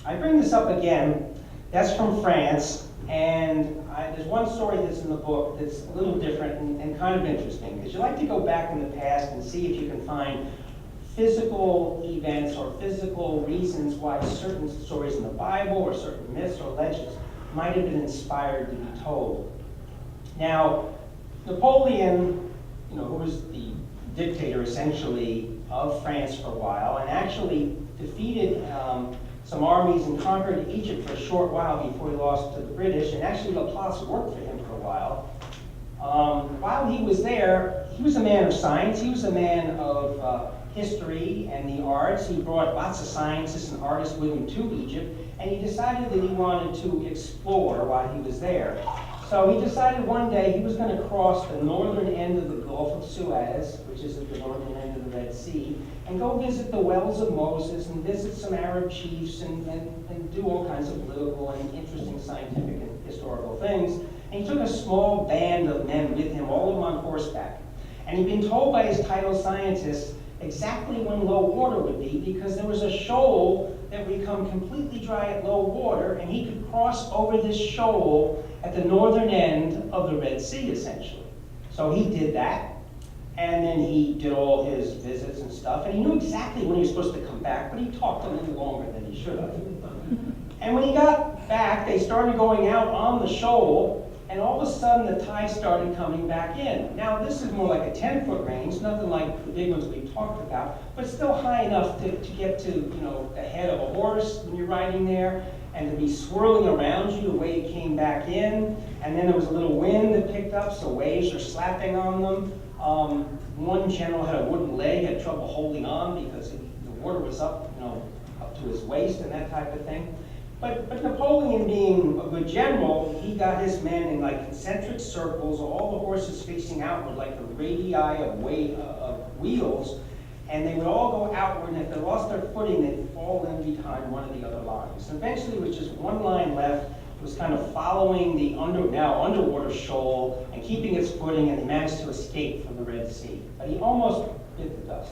I bring this up again. That's from France, and there's one story that's in the book that's a little different and kind of interesting, because you like to go back in the past and see if you can find physical events or physical reasons why certain stories in the Bible or certain myths or legends might have been inspired to be told. Now, Napoleon, who was the dictator essentially of France for a while, and actually defeated some armies and conquered Egypt for a short while before he lost to the British, and actually Laplace worked for him for a while. While he was there, he was a man of science. He was a man of history and the arts. He brought lots of scientists and artists with him to Egypt, and he decided that he wanted to explore while he was there. So he decided one day he was going to cross the northern end of the Gulf of Suez, which is at the northern end of the Red Sea, and go visit the wells of Moses and visit some Arab chiefs and do all kinds of political and interesting scientific and historical things. And he took a small band of men with him, all of them on horseback. And he'd been told by his title scientists exactly when low water would be, because there was a shoal that would become completely dry at low water, and he could cross over this shoal at the northern end of the Red Sea, essentially. So he did that, and then he did all his visits and stuff, and he knew exactly when he was supposed to come back, but he talked a little longer than he should have. And when he got back, they started going out on the shoal, and all of a sudden the tide started coming back in. Now this is more like a 10-foot range, nothing like the big ones we talked about, but still high enough to get to the head of a horse when you're riding there, and to be swirling around you the way it came back in. And then there was a little wind that picked up, so waves are slapping on them. One general had a wooden leg, had trouble holding on because the water was up, up to his waist and that type of thing. But Napoleon, being a good general, he got his men in like concentric circles, all the horses facing outward like the radii of wheels, and they would all go outward, and if they lost their footing, they'd fall in behind one of the other lines. And eventually, with just one line left, it was kind of following the now underwater shoal and keeping its footing, and he managed to escape from the Red Sea. But he almost bit the dust.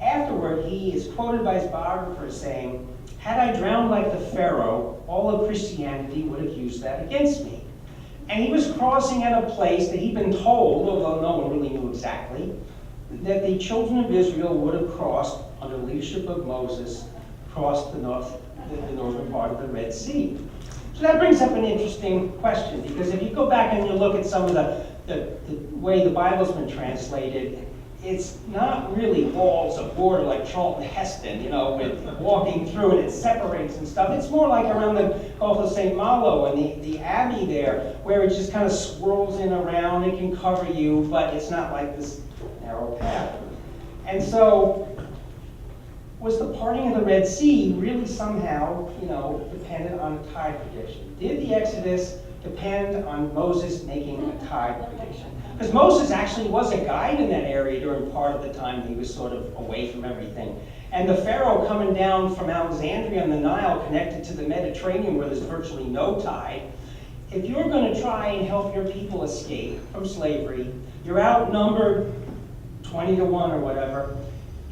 Afterward, he is quoted by his biographer saying, "Had I drowned like the Pharaoh, all of Christianity would have used that against me." And he was crossing at a place that he'd been told, although no one really knew exactly, that the children of Israel would have crossed under the leadership of Moses, crossed the northern part of the Red Sea. So that brings up an interesting question, because if you go back and you look at some of the way the Bible's been translated, it's not really walls of water like Charlton Heston, with walking through it, it separates and stuff. It's more like around the Gulf of St. Malo and the Abbey there, where it just kind of swirls in around. It can cover you, but it's not like this narrow path. And so, was the parting of the Red Sea really somehow, dependent on a tide prediction? Did the Exodus depend on Moses making a tide prediction? Because Moses actually was a guide in that area during part of the time he was sort of away from everything. And the Pharaoh coming down from Alexandria on the Nile, connected to the Mediterranean where there's virtually no tide, if you're going to try and help your people escape from slavery, you're outnumbered 20 to 1 or whatever,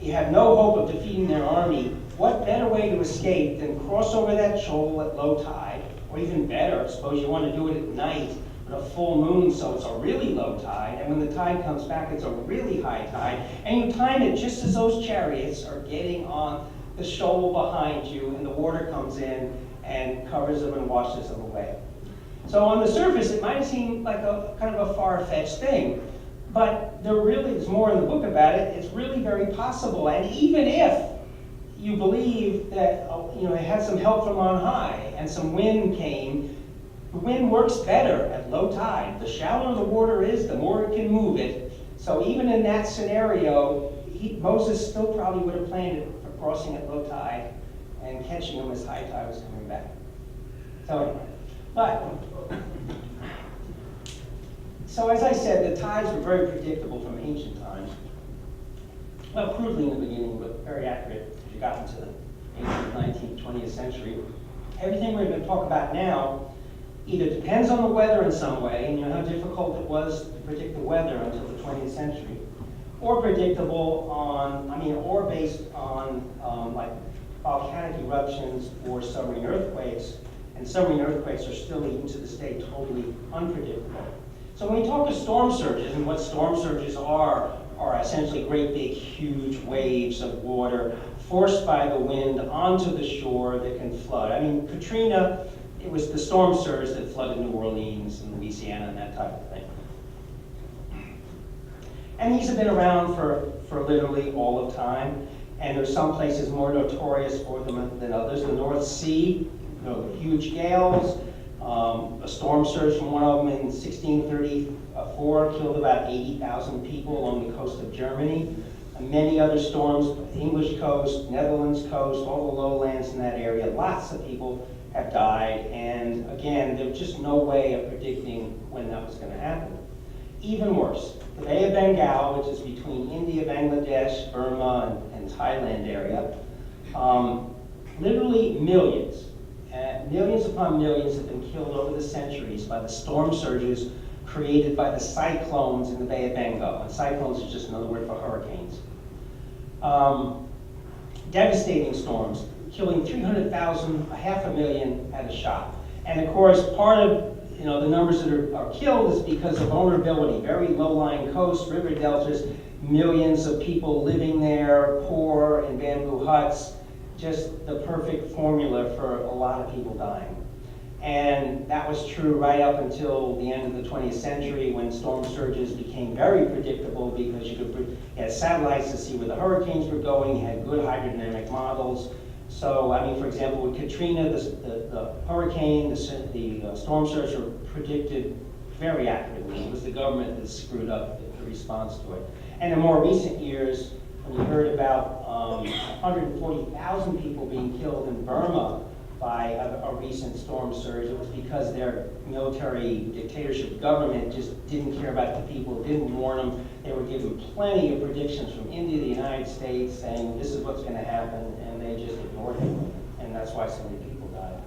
you have no hope of defeating their army, what better way to escape than cross over that shoal at low tide, or even better, suppose you want to do it at night, with a full moon, so it's a really low tide, and when the tide comes back, it's a really high tide, and you time it just as those chariots are getting on the shoal behind you, and the water comes in and covers them and washes them away. So on the surface, it might seem like a kind of a far-fetched thing, but there really is more in the book about it. It's really very possible, and even if you believe that it had some help from on high and some wind came, the wind works better at low tide. The shallower the water is, the more it can move it. So even in that scenario, Moses still probably would have planned it for crossing at low tide and catching them as high tide was coming back. So anyway, so as I said, the tides were very predictable from ancient times. Well, crudely in the beginning, but very accurate as you got into the 18th, 19th, 20th century. Everything we're going to talk about now either depends on the weather in some way, and you know how difficult it was to predict the weather until the 20th century, or predictable on, or based on like volcanic eruptions or submarine earthquakes, and submarine earthquakes are still even to this day totally unpredictable. So when we talk of storm surges, and what storm surges are essentially great big huge waves of water forced by the wind onto the shore that can flood. Katrina, it was the storm surge that flooded New Orleans and Louisiana and that type of thing. And these have been around for literally all of time, and there's some places more notorious for them than others. The North Sea, huge gales, a storm surge from one of them in 1634 killed about 80,000 people along the coast of Germany. And many other storms, the English coast, Netherlands coast, all the lowlands in that area, lots of people have died. And again, there's just no way of predicting when that was going to happen. Even worse, the Bay of Bengal, which is between India, Bangladesh, Burma, and Thailand area, literally millions upon millions have been killed over the centuries by the storm surges created by the cyclones in the Bay of Bengal. And cyclones is just another word for hurricanes. Devastating storms, killing 300,000, 500,000 at a shot. And of course, part of the numbers that are killed is because of vulnerability, very low-lying coasts, river deltas, millions of people living there, poor in bamboo huts, just the perfect formula for a lot of people dying. And that was true right up until the end of the 20th century when storm surges became very predictable because you had satellites to see where the hurricanes were going, you had good hydrodynamic models. So, for example, with Katrina, the hurricane, the storm surge were predicted very accurately. It was the government that screwed up the response to it. And in more recent years, when you heard about 140,000 people being killed in Burma by a recent storm surge, it was because their military dictatorship government just didn't care about the people, didn't warn them. They were given plenty of predictions from India, the United States, saying this is what's going to happen, and they just ignored it, and that's why so many people died.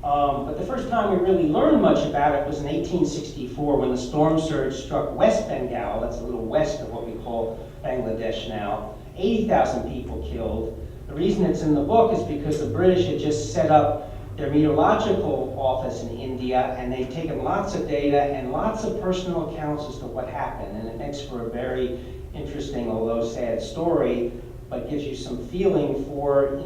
But the first time we really learned much about it was in 1864 when the storm surge struck West Bengal, that's a little west of what we call Bangladesh now, 80,000 people killed. The reason it's in the book is because the British had just set up their meteorological office in India, and they'd taken lots of data and lots of personal accounts as to what happened, and it makes for a very interesting, although sad story, but gives you some feeling for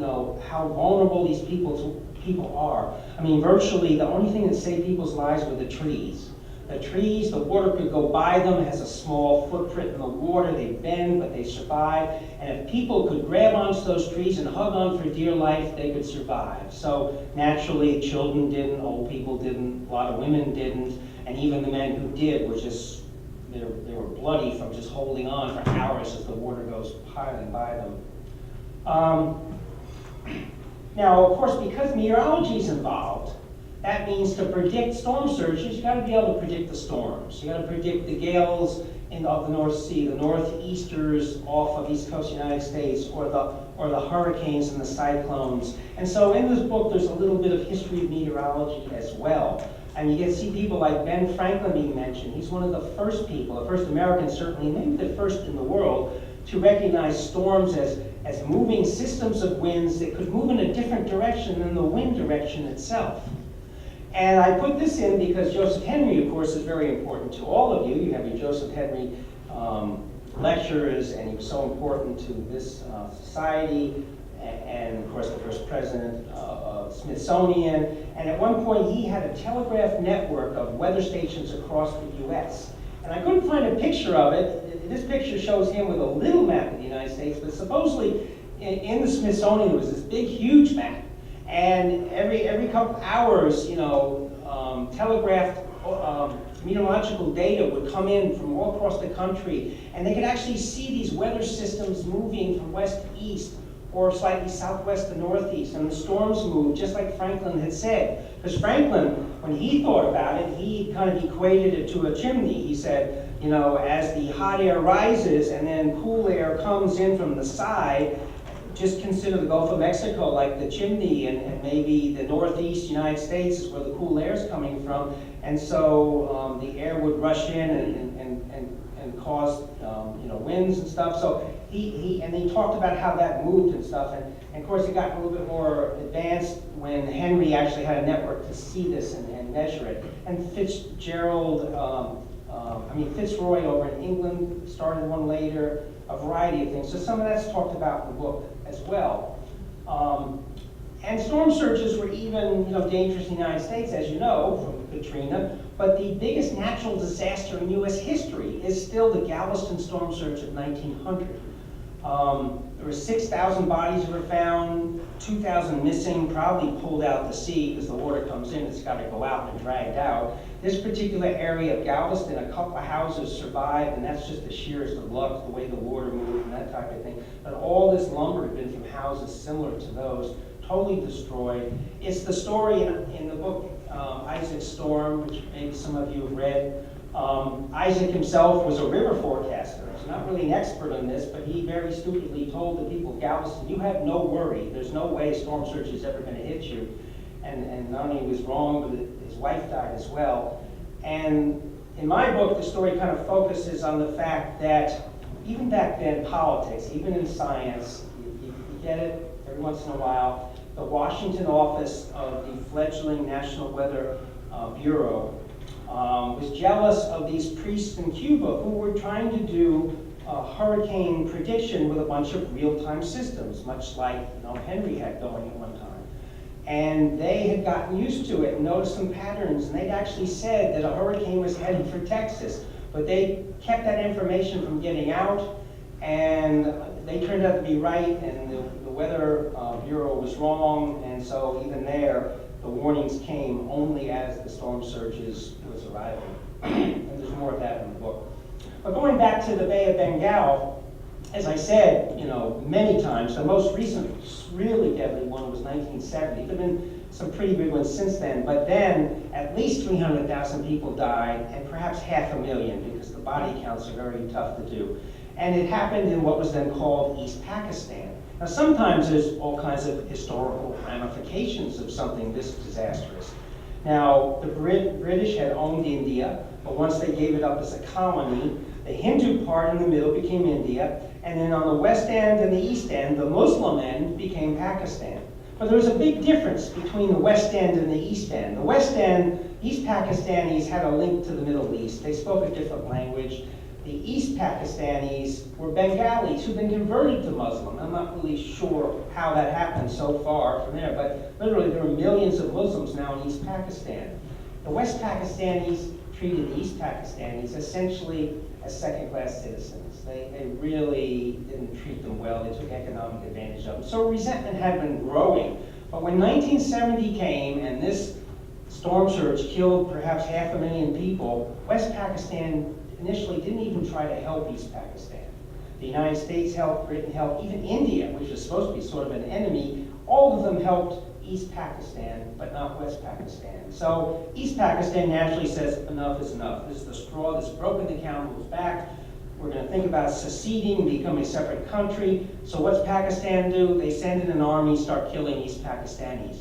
how vulnerable these people are. Virtually the only thing that saved people's lives were the trees. The trees, the water could go by them, has a small footprint in the water, they bend, but they survive. And if people could grab onto those trees and hug on for dear life, they could survive. So naturally, children didn't, old people didn't, a lot of women didn't, and even the men who did were just, they were bloody from just holding on for hours as the water goes piling by them. Now, of course, because meteorology is involved, that means to predict storm surges, you got to be able to predict the storms. You got to predict the gales of the North Sea, the northeasters off of East Coast United States, or the hurricanes and the cyclones. And so in this book, there's a little bit of history of meteorology as well. And you get to see people like Ben Franklin being mentioned. He's one of the first people, the first American certainly, maybe the first in the world, to recognize storms as moving systems of winds that could move in a different direction than the wind direction itself. And I put this in because Joseph Henry, of course, is very important to all of you. You have your Joseph Henry lectures, and he was so important to this society, and of course the first president of Smithsonian. And at one point he had a telegraph network of weather stations across the US. And I couldn't find a picture of it. This picture shows him with a little map of the United States, but supposedly in the Smithsonian was this big, huge map. And every couple hours, telegraphed meteorological data would come in from all across the country, and they could actually see these weather systems moving from west to east or slightly southwest to northeast, and the storms moved just like Franklin had said. Because Franklin, when he thought about it, he kind of equated it to a chimney. He said, as the hot air rises and then cool air comes in from the side, just consider the Gulf of Mexico like the chimney, and maybe the northeast United States is where the cool air is coming from. And so the air would rush in and cause winds and stuff. So he talked about how that moved and stuff. And of course it got a little bit more advanced when Henry actually had a network to see this and measure it. And Fitzroy over in England started one later, a variety of things. So some of that's talked about in the book as well. And storm surges were even dangerous in the United States, as you know, from Katrina. But the biggest natural disaster in U.S. history is still the Galveston storm surge of 1900. There were 6,000 bodies that were found, 2,000 missing, probably pulled out to sea because the water comes in, it's got to go out and dragged out. This particular area of Galveston, a couple of houses survived, and that's just the sheerest of luck, the way the water moved and that type of thing. But all this lumber had been from houses similar to those, totally destroyed. It's the story in the book, Isaac's Storm, which maybe some of you have read. Isaac himself was a river forecaster. He's not really an expert on this, but he very stupidly told the people of Galveston, you have no worry. There's no way a storm surge is ever going to hit you. And not only was wrong, but his wife died as well. And in my book, the story kind of focuses on the fact that even back then, politics, even in science, you get it every once in a while, the Washington office of the fledgling National Weather Bureau was jealous of these priests in Cuba who were trying to do hurricane prediction with a bunch of real-time systems, much like Henry had going at one time. And they had gotten used to it and noticed some patterns, and they'd actually said that a hurricane was headed for Texas, but they kept that information from getting out, and they turned out to be right, and the Weather Bureau was wrong, and so even there, the warnings came only as the storm surges was arriving. And there's more of that in the book. But going back to the Bay of Bengal, as I said, many times, the most recent really deadly one was 1970. There have been some pretty big ones since then, but then at least 300,000 people died, and perhaps 500,000, because the body counts are very tough to do. And it happened in what was then called East Pakistan. Now sometimes there's all kinds of historical ramifications of something this disastrous. Now the British had owned India, but once they gave it up as a colony, the Hindu part in the middle became India, and then on the west end and the east end, the Muslim end became Pakistan. But there was a big difference between the west end and the east end. The west end, East Pakistanis had a link to the Middle East. They spoke a different language. The East Pakistanis were Bengalis who'd been converted to Muslim. I'm not really sure how that happened so far from there, but literally there are millions of Muslims now in East Pakistan. The West Pakistanis treated the East Pakistanis essentially as second-class citizens. They really didn't treat them well. They took economic advantage of them. So resentment had been growing. But when 1970 came and this storm surge killed perhaps 500,000 people, West Pakistan initially didn't even try to help East Pakistan. The United States helped, Britain helped, even India, which was supposed to be sort of an enemy, all of them helped East Pakistan, but not West Pakistan. So East Pakistan naturally says, enough is enough. This is the straw that's broken the camel's back. We're going to think about seceding, become a separate country. So what's Pakistan do? They send in an army, start killing East Pakistanis.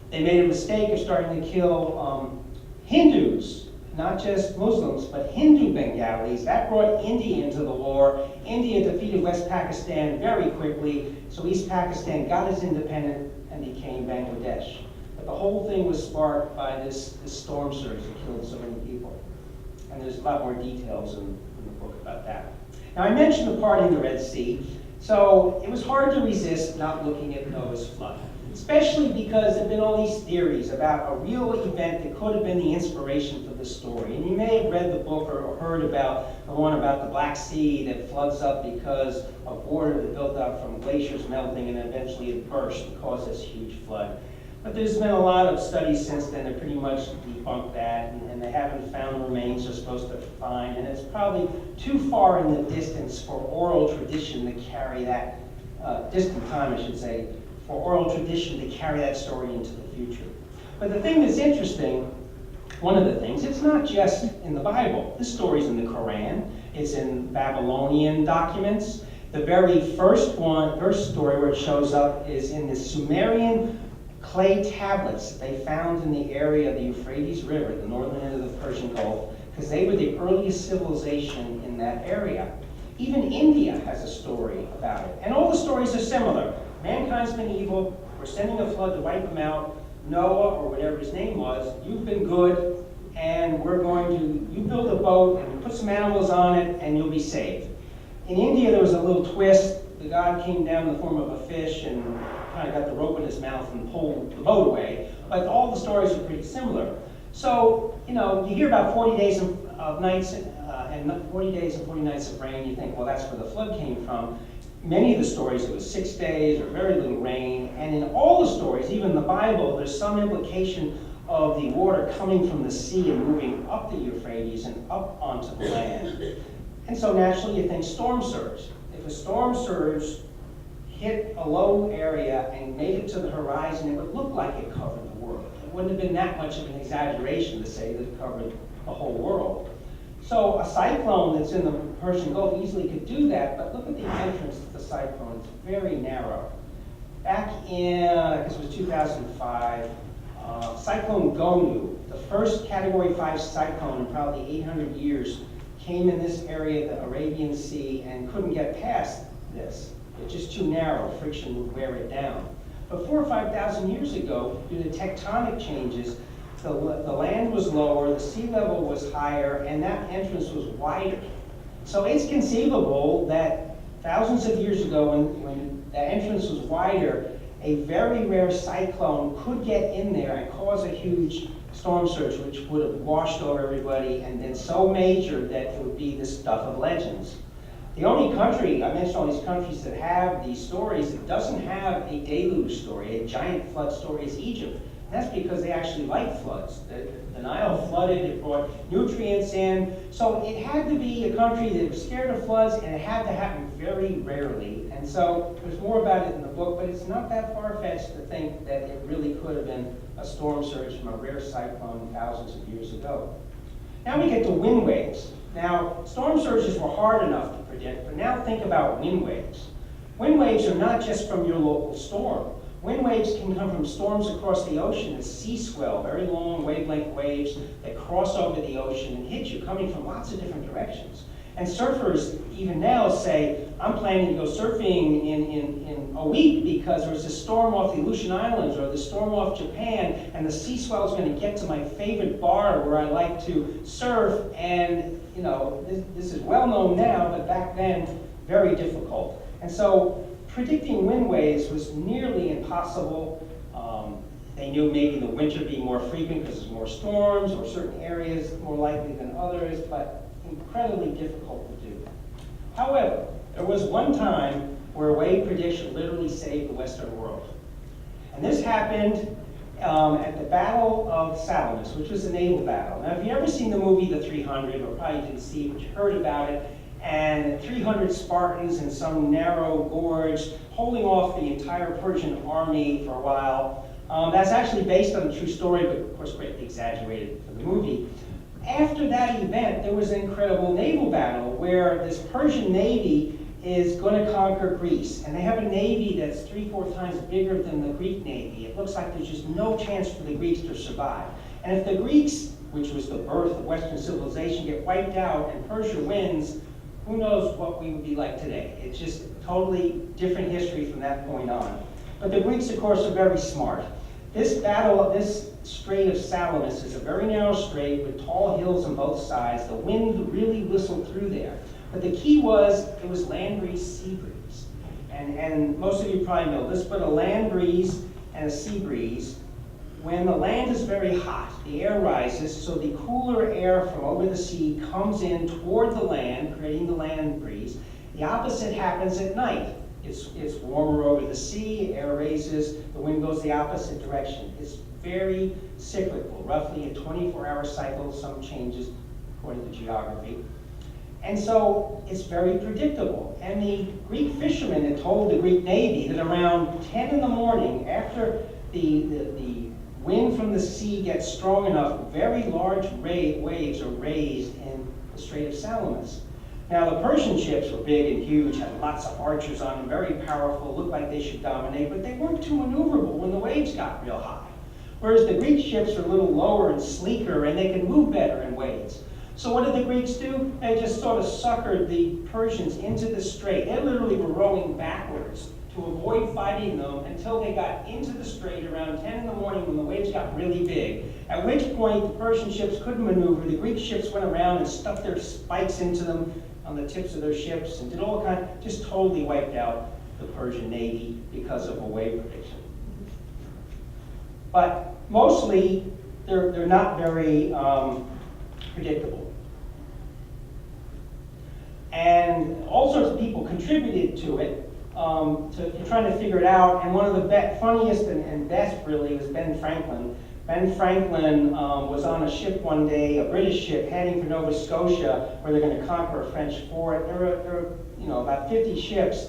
They made a mistake of starting to kill Hindus, not just Muslims, but Hindu Bengalis. That brought India into the war. India defeated West Pakistan very quickly, so East Pakistan got its independence and became Bangladesh. But the whole thing was sparked by this storm surge that killed so many people. And there's a lot more details in the book about that. Now, I mentioned the parting the Red Sea, so it was hard to resist not looking at Noah's flood, especially because there have been all these theories about a real event that could have been the inspiration for the story. And you may have read the book or heard about the one about the Black Sea that floods up because of water that built up from glaciers melting and eventually it burst and caused this huge flood. But there's been a lot of studies since then that pretty much debunked that, and they haven't found remains they're supposed to find, and it's probably too far in the distance for oral tradition to carry that, distant time I should say, for oral tradition to carry that story into the future. But the thing that's interesting, one of the things, it's not just in the Bible. This story's in the Quran, it's in Babylonian documents. The very first story where it shows up is in the Sumerian clay tablets that they found in the area of the Euphrates River, the northern end of the Persian Gulf, because they were the earliest civilization in that area. Even India has a story about it. And all the stories are similar. Mankind's been evil, we're sending a flood to wipe them out. Noah, or whatever his name was, you've been good, and you build a boat and put some animals on it, and you'll be saved. In India, there was a little twist. The god came down in the form of a fish and kind of got the rope in his mouth and pulled the boat away. But all the stories are pretty similar. So, you hear about 40 days of nights and 40 days and 40 nights of rain. You think, well, that's where the flood came from. Many of the stories, it was 6 days or very little rain. And in all the stories, even the Bible, there's some implication of the water coming from the sea and moving up the Euphrates and up onto the land. And so naturally you think storm surge. If a storm surge hit a low area and made it to the horizon, it would look like it covered the world. It wouldn't have been that much of an exaggeration to say that it covered the whole world. So a cyclone that's in the Persian Gulf easily could do that, but look at the entrance to the cyclone. It's very narrow. Back in, I guess it was 2005, Cyclone Gonu, the first Category 5 cyclone in probably 800 years, came in this area of the Arabian Sea and couldn't get past this. It's just too narrow, friction would wear it down. But 4,000 or 5,000 years ago, due to tectonic changes, the land was lower, the sea level was higher, and that entrance was wider. So it's conceivable that thousands of years ago, when the entrance was wider, a very rare cyclone could get in there and cause a huge storm surge, which would have washed over everybody and been so major that it would be the stuff of legends. The only country, I mentioned all these countries that have these stories, that doesn't have a deluge story, a giant flood story, is Egypt. And that's because they actually like floods. The Nile flooded, it brought nutrients in. So it had to be a country that was scared of floods, and it had to happen very rarely. And so there's more about it in the book, but it's not that far-fetched to think that it really could have been a storm surge from a rare cyclone thousands of years ago. Now we get to wind waves. Now, storm surges were hard enough to predict, but now think about wind waves. Wind waves are not just from your local storm. Wind waves can come from storms across the ocean as sea swell, very long wavelength waves that cross over the ocean and hit you, coming from lots of different directions. And surfers even now say, I'm planning to go surfing in a week because there's a storm off the Aleutian Islands or the storm off Japan, and the sea swell is going to get to my favorite bar where I like to surf. And this is well known now, but back then, very difficult. And so predicting wind waves was nearly impossible. They knew maybe the winter being more frequent because there's more storms, or certain areas more likely than others, but incredibly difficult to do. However, there was one time where wave prediction literally saved the Western world. And this happened at the Battle of Salamis, which was a naval battle. Now, if you've ever seen the movie The 300, or probably didn't see it, but you heard about it, and 300 Spartans in some narrow gorge holding off the entire Persian army for a while. That's actually based on a true story, but of course greatly exaggerated for the movie. After that event, there was an incredible naval battle where this Persian navy is going to conquer Greece. And they have a navy that's 3-4 times bigger than the Greek navy. It looks like there's just no chance for the Greeks to survive. And if the Greeks, which was the birth of Western civilization, get wiped out and Persia wins, who knows what we would be like today. It's just totally different history from that point on. But the Greeks, of course, are very smart. This Strait of Salamis is a very narrow strait with tall hills on both sides. The wind really whistled through there. But the key was, it was land breeze, sea breeze. And most of you probably know this, but a land breeze and a sea breeze, when the land is very hot, the air rises, so the cooler air from over the sea comes in toward the land, creating the land breeze. The opposite happens at night. It's warmer over the sea, air raises, the wind goes the opposite direction. It's very cyclical, roughly a 24-hour cycle, some changes according to geography. And so it's very predictable. And the Greek fishermen had told the Greek Navy that around 10 in the morning, after the wind from the sea gets strong enough, very large waves are raised in the Strait of Salamis. Now, the Persian ships were big and huge, had lots of archers on them, very powerful, looked like they should dominate, but they weren't too maneuverable when the waves got real high. Whereas the Greek ships are a little lower and sleeker, and they can move better in waves. So what did the Greeks do? They just sort of suckered the Persians into the strait. They literally were rowing backwards to avoid fighting them until they got into the strait around 10 in the morning when the waves got really big. At which point the Persian ships couldn't maneuver. The Greek ships went around and stuck their spikes into them on the tips of their ships and did all kind, just totally wiped out the Persian Navy because of a wave prediction. But mostly they're not very predictable. And all sorts of people contributed to it, to trying to figure it out. And one of the funniest and best really was Ben Franklin. Ben Franklin was on a ship one day, a British ship, heading for Nova Scotia, where they're going to conquer a French fort. There were about 50 ships,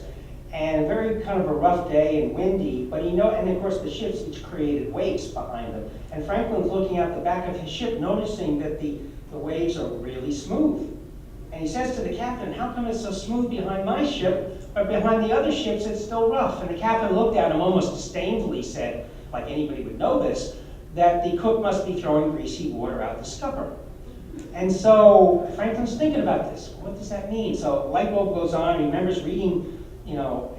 and very kind of a rough day and windy. But and of course the ships each created waves behind them. And Franklin's looking out the back of his ship, noticing that the waves are really smooth. And he says to the captain, "How come it's so smooth behind my ship, but behind the other ships it's still rough?" And the captain looked at him almost disdainfully, said, like anybody would know this, that the cook must be throwing greasy water out the scupper. And so Franklin's thinking about this. What does that mean? So light bulb goes on. He remembers reading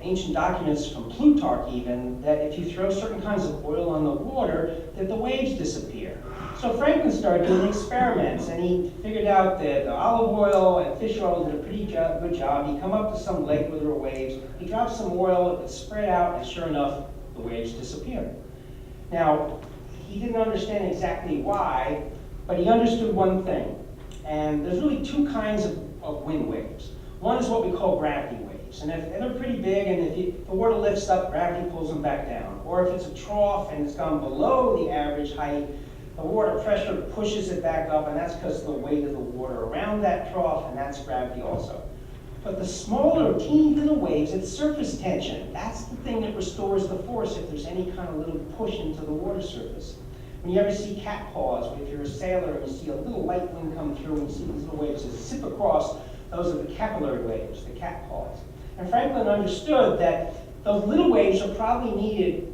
ancient documents from Plutarch even, that if you throw certain kinds of oil on the water, that the waves disappear. So Franklin started doing experiments, and he figured out that olive oil and fish oil did a pretty good job. He'd come up to some lake where there were waves. He dropped some oil, it would spread out, and sure enough, the waves disappeared. Now, he didn't understand exactly why, but he understood one thing. And there's really two kinds of wind waves. One is what we call gravity waves. And they're pretty big, and if the water lifts up, gravity pulls them back down. Or if it's a trough and it's gone below the average height, the water pressure pushes it back up, and that's because of the weight of the water around that trough, and that's gravity also. But the smaller, teeny little waves, it's surface tension. That's the thing that restores the force if there's any kind of little push into the water surface. When you ever see cat paws, if you're a sailor and you see a little light wind come through and you see these little waves that zip across, those are the capillary waves, the cat paws. And Franklin understood that those little waves are probably needed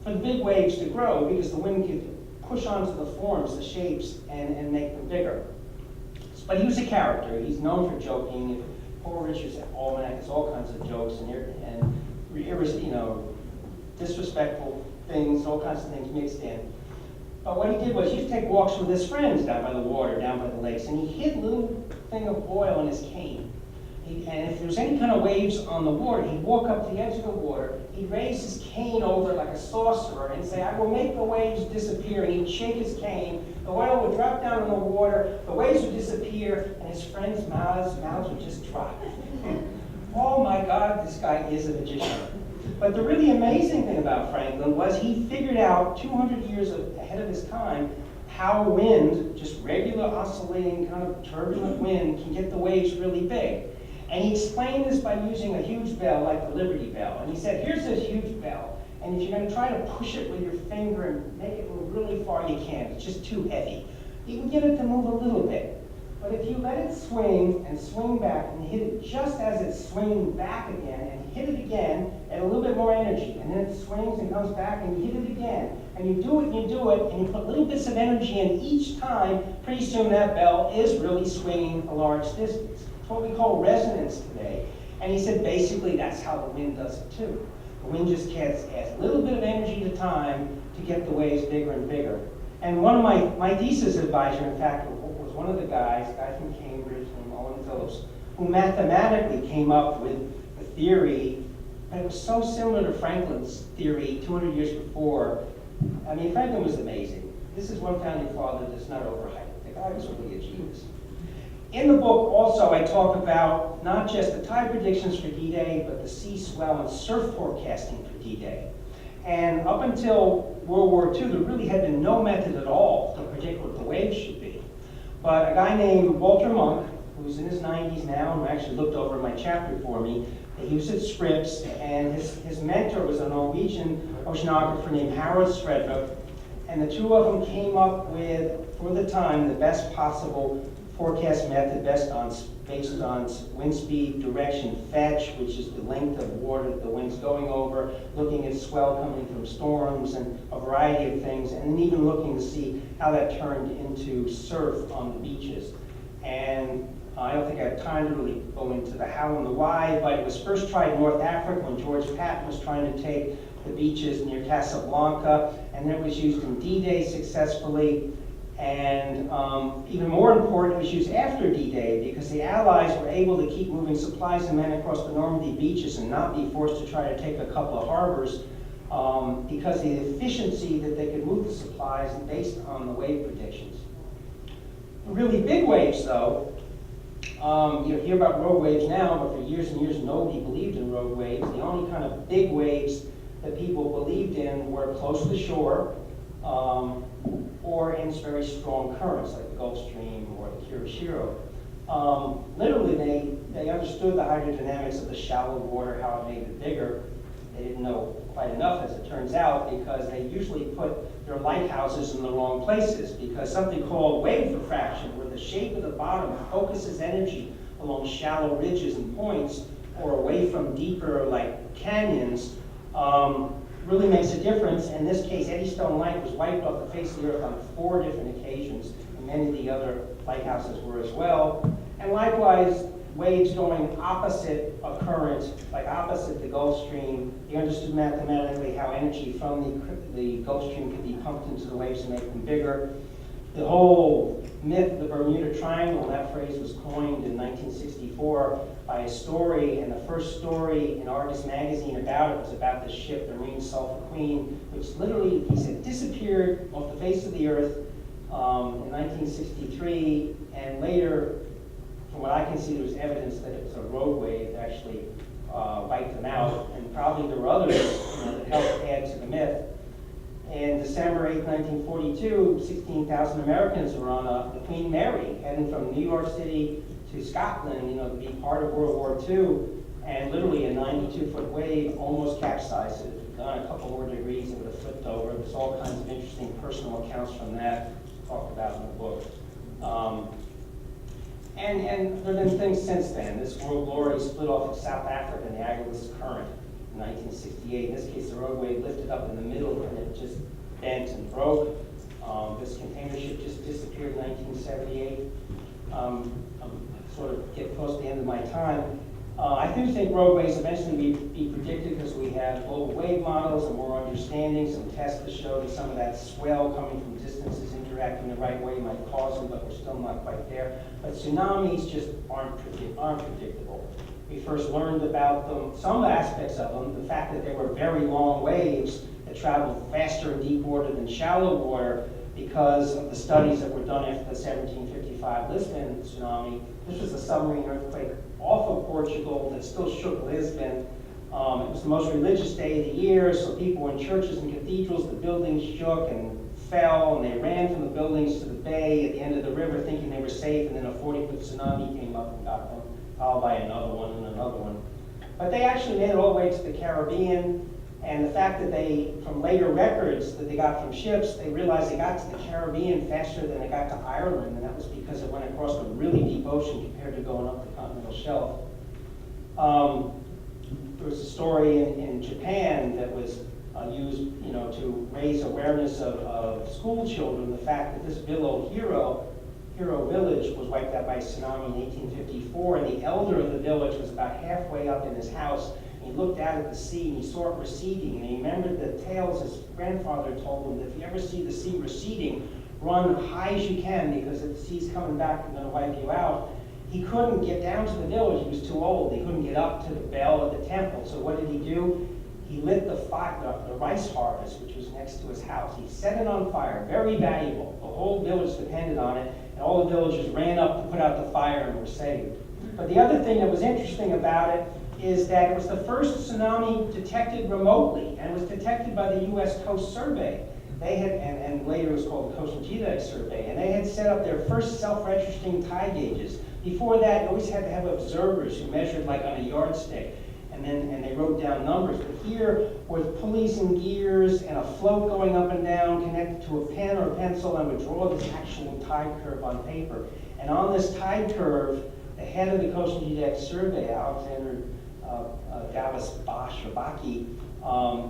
for the big waves to grow because the wind could push onto the forms, the shapes, and make them bigger. But he was a character. He's known for joking. Poor Richard's almanac has all kinds of jokes and disrespectful things, all kinds of things mixed in. But what he did was he used to take walks with his friends down by the water, down by the lakes, and he hid a little thing of oil in his cane. And if there was any kind of waves on the water, he'd walk up to the edge of the water, he'd raise his cane over like a sorcerer and say, "I will make the waves disappear." And he'd shake his cane, the oil would drop down in the water, the waves would disappear, and his friends' mouths would just drop. Oh my God, this guy is a magician. But the really amazing thing about Franklin was he figured out 200 years ahead of his time how wind, just regular oscillating kind of turbulent wind, can get the waves really big. And he explained this by using a huge bell like the Liberty Bell. And he said, here's this huge bell, and if you're going to try to push it with your finger and make it move really far, you can't. It's just too heavy. You can get it to move a little bit. But if you let it swing and swing back and hit it just as it's swinging back again and hit it again at a little bit more energy, and then it swings and comes back and you hit it again, and you do it and you do it, and you put little bits of energy in each time, pretty soon that bell is really swinging a large distance. It's what we call resonance today. And he said basically that's how the wind does it too. The wind just adds a little bit of energy at a time to get the waves bigger and bigger. And one of my thesis advisor, in fact, was one of the guys, a guy from Cambridge named Owen Phillips, who mathematically came up with the theory, and it was so similar to Franklin's theory 200 years before. I mean, Franklin was amazing. This is one founding father that's not overhyped. The guy was really a genius. In the book also, I talk about not just the tide predictions for D-Day, but the sea swell and surf forecasting for D-Day. And up until World War II, there really had been no method at all to predict what the waves should be. But a guy named Walter Monk, who's in his 90s now, and actually looked over my chapter for me, he was at Scripps, and his mentor was a Norwegian oceanographer named Harald Sverdrup, and the two of them came up with, for the time, the best possible forecast method based on wind speed, direction, fetch, which is the length of water that the wind's going over, looking at swell coming from storms and a variety of things, and then even looking to see how that turned into surf on the beaches. And I don't think I have time to really go into the how and the why, but it was first tried in North Africa when George Patton was trying to take the beaches near Casablanca, and then it was used in D-Day successfully. And even more important, it was used after D-Day because the Allies were able to keep moving supplies and men across the Normandy beaches and not be forced to try to take a couple of harbors because of the efficiency that they could move the supplies based on the wave predictions. The really big waves, though, you hear about road waves now, but for years and years nobody believed in road waves. The only kind of big waves that people believed in were close to the shore, or in very strong currents like the Gulf Stream or the Kuroshiro. Literally, they understood the hydrodynamics of the shallow water, how it made it bigger. They didn't know quite enough, as it turns out, because they usually put their lighthouses in the wrong places, because something called wave refraction, where the shape of the bottom focuses energy along shallow ridges and points, or away from deeper, like canyons, really makes a difference. In this case, Eddystone Light was wiped off the face of the earth on 4 different occasions, and many of the other lighthouses were as well. And likewise, waves going opposite a current, like opposite the Gulf Stream, they understood mathematically how energy from the Gulf Stream could be pumped into the waves to make them bigger. The whole myth of the Bermuda Triangle, that phrase was coined in 1964 by a story, and the first story in Argus magazine about it was about the ship, the Marine Sulphur Queen, which literally, he said, disappeared off the face of the earth in 1963, and later, from what I can see, there was evidence that it was a road wave that actually wiped them out, and probably there were others that helped add to the myth. In December 8, 1942, 16,000 Americans were on the Queen Mary, heading from New York City to Scotland, to be part of World War II, and literally a 92-foot wave almost capsized it. If it had gone a couple more degrees, it would have flipped over. There's all kinds of interesting personal accounts from that talked about in the book. And there have been things since then. This World Glory split off of South Africa in the Agulhas Current in 1968. In this case, the roadway lifted up in the middle and it just bent and broke. This container ship just disappeared in 1978. I'm sort of get close to the end of my time. I do think roadways eventually be predicted because we have global wave models and more understanding, some tests to show that some of that swell coming from distances interacting the right way might cause them, but we're still not quite there. But tsunamis just aren't predictable. We first learned about them, some aspects of them, the fact that they were very long waves that traveled faster in deep water than shallow water because of the studies that were done after the 1755 Lisbon tsunami. This was a submarine earthquake off of Portugal that still shook Lisbon. It was the most religious day of the year, so people were in churches and cathedrals, the buildings shook and fell, and they ran from the buildings to the bay at the end of the river thinking they were safe, and then a 40-foot tsunami came up and got them, followed by another one and another one. But they actually made it all the way to the Caribbean, and the fact that they, from later records that they got from ships, they realized they got to the Caribbean faster than they got to Ireland, and that was because it went across a really deep ocean compared to going up the continental shelf. There was a story in Japan that was used, to raise awareness of school children, the fact that this village, Hiro Village, was wiped out by a tsunami in 1854, and the elder of the village was about halfway up in his house. he looked out at the sea and he saw it receding, and he remembered the tales his grandfather told him that if you ever see the sea receding, run high as you can, because if the sea's coming back and going to wipe you out. He couldn't get down to the village, he was too old. He couldn't get up to the bell of the temple. So what did he do? He lit the rice harvest, which was next to his house. He set it on fire, very valuable. The whole village depended on it, and all the villagers ran up to put out the fire and were saved. But the other thing that was interesting about it is that it was the first tsunami detected remotely, and it was detected by the U.S. Coast Survey. They had, and later it was called the Coastal Geodetics Survey, and they had set up their first self-registering tide gauges. Before that, you always had to have observers who measured like on a yardstick, and they wrote down numbers. But here, with pulleys and gears and a float going up and down connected to a pen or a pencil, I would draw this actual tide curve on paper. And on this tide curve, the head of the Coastal Geodetics Survey, Alexander Baki,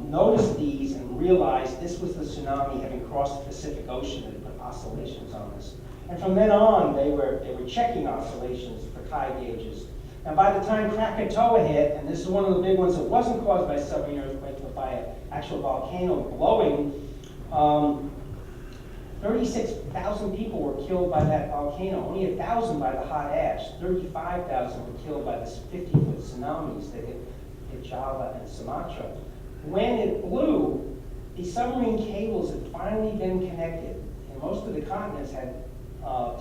noticed these and realized this was the tsunami having crossed the Pacific Ocean and put oscillations on this. And from then on, they were checking oscillations for tide gauges. Now, by the time Krakatoa hit, and this is one of the big ones that wasn't caused by a submarine earthquake, but by an actual volcano blowing, 36,000 people were killed by that volcano. Only 1,000 by the hot ash. 35,000 were killed by this 50-foot tsunamis that hit Java and Sumatra. When it blew, the submarine cables had finally been connected. And most of the continents had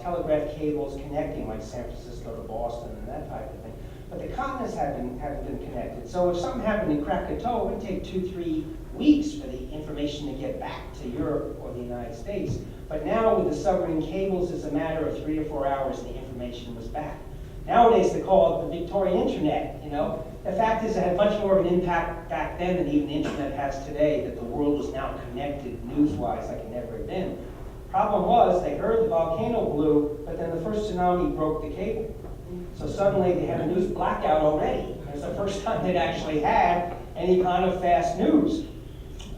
telegraph cables connecting, like San Francisco to Boston and that type of thing. But the continents haven't been connected. So if something happened in Krakatoa, it would take 2-3 weeks for the information to get back to Europe or the United States. But now with the submarine cables, it's a matter of 3 or 4 hours and the information was back. Nowadays they call it the Victorian internet, you know. The fact is it had much more of an impact back then than even the internet has today, that the world was now connected news-wise like it never had been. Problem was, they heard the volcano blew, but then the first tsunami broke the cable. So suddenly they had a news blackout already. It was the first time they'd actually had any kind of fast news.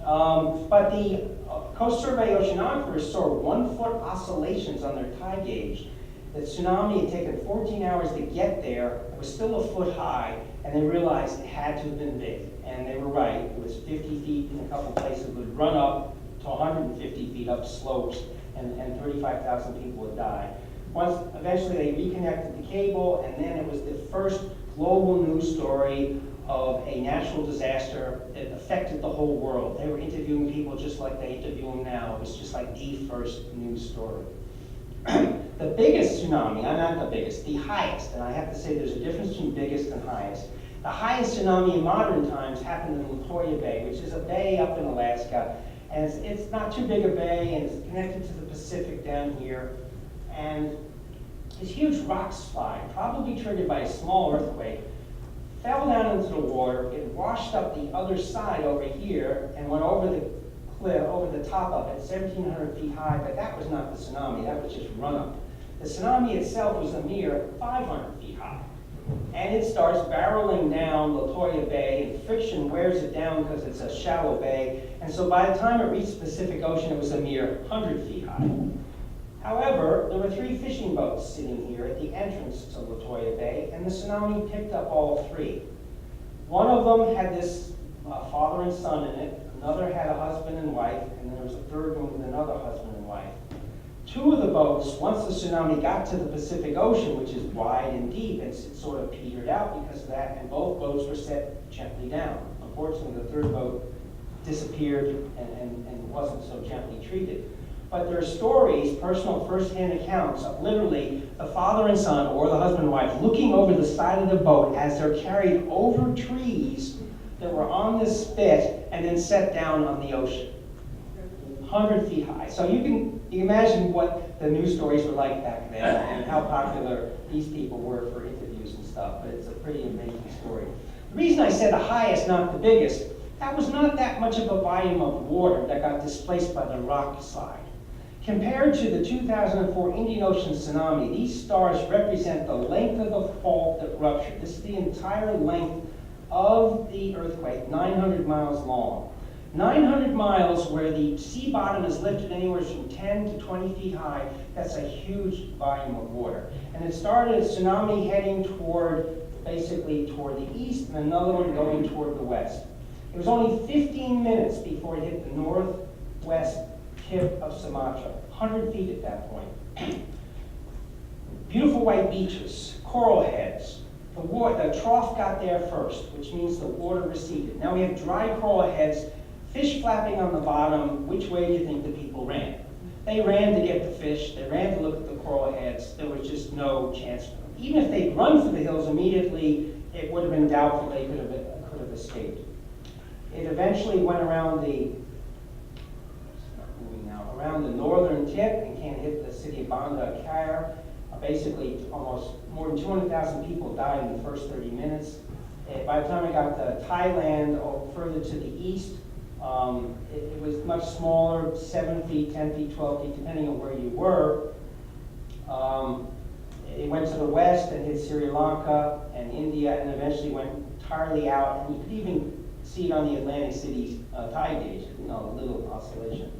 But the Coast Survey oceanographers saw 1-foot oscillations on their tide gauge. The tsunami had taken 14 hours to get there. It was still a foot high, and they realized it had to have been big. And they were right. It was 50 feet in a couple places. It would run up to 150 feet up slopes, and 35,000 people would die. Eventually they reconnected the cable, and then it was the first global news story of a natural disaster that affected the whole world. They were interviewing people just like they interview them now. It was just like the first news story. The biggest tsunami, not the biggest, the highest, and I have to say there's a difference between biggest and highest. The highest tsunami in modern times happened in Latoya Bay, which is a bay up in Alaska. And it's not too big a bay, and it's connected to the Pacific down here. And this huge rock slide, probably triggered by a small earthquake, fell down into the water. It washed up the other side over here and went over the cliff, over the top of it, 1,700 feet high, but that was not the tsunami, that was just run-up. The tsunami itself was a mere 500 feet high. And it starts barreling down Latoya Bay, and friction wears it down because it's a shallow bay. And so by the time it reached the Pacific Ocean, it was a mere 100 feet high. However, there were 3 fishing boats sitting here at the entrance to Latoya Bay, and the tsunami picked up all 3. One of them had this father and son in it, another had a husband and wife, and there was a third one with another husband and wife. 2 of the boats, once the tsunami got to the Pacific Ocean, which is wide and deep, it sort of petered out because of that, and both boats were set gently down. Unfortunately, the third boat disappeared and wasn't so gently treated. But there are stories, personal first-hand accounts of literally the father and son, or the husband and wife, looking over the side of the boat as they're carried over trees that were on this spit and then set down on the ocean. 100 feet high. So you can imagine what the news stories were like back then and how popular these people were for interviews and stuff, but it's a pretty amazing story. The reason I said the highest, not the biggest, that was not that much of a volume of water that got displaced by the rock slide. Compared to the 2004 Indian Ocean tsunami, these stars represent the length of the fault that ruptured. This is the entire length of the earthquake, 900 miles long. 900 miles where the sea bottom is lifted anywhere from 10 to 20 feet high. That's a huge volume of water. And it started a tsunami heading toward basically toward the east and another one going toward the west. It was only 15 minutes before it hit the northwest tip of Sumatra, 100 feet at that point. Beautiful white beaches, coral heads. The trough got there first, which means the water receded. Now we have dry coral heads, fish flapping on the bottom. Which way do you think the people ran? They ran to get the fish. They ran to look at the coral heads. There was just no chance for them. Even if they'd run for the hills immediately, it would have been doubtful they could have escaped. It eventually went around the northern tip and came and hit the city of Banda Aceh. Basically, almost more than 200,000 people died in the first 30 minutes. By the time I got to Thailand or further to the east, it was much smaller, 7 feet, 10 feet, 12 feet, depending on where you were. It went to the west and hit Sri Lanka and India, and eventually went entirely out. And you could even see it on the Atlantic City tide gauge, a little oscillation.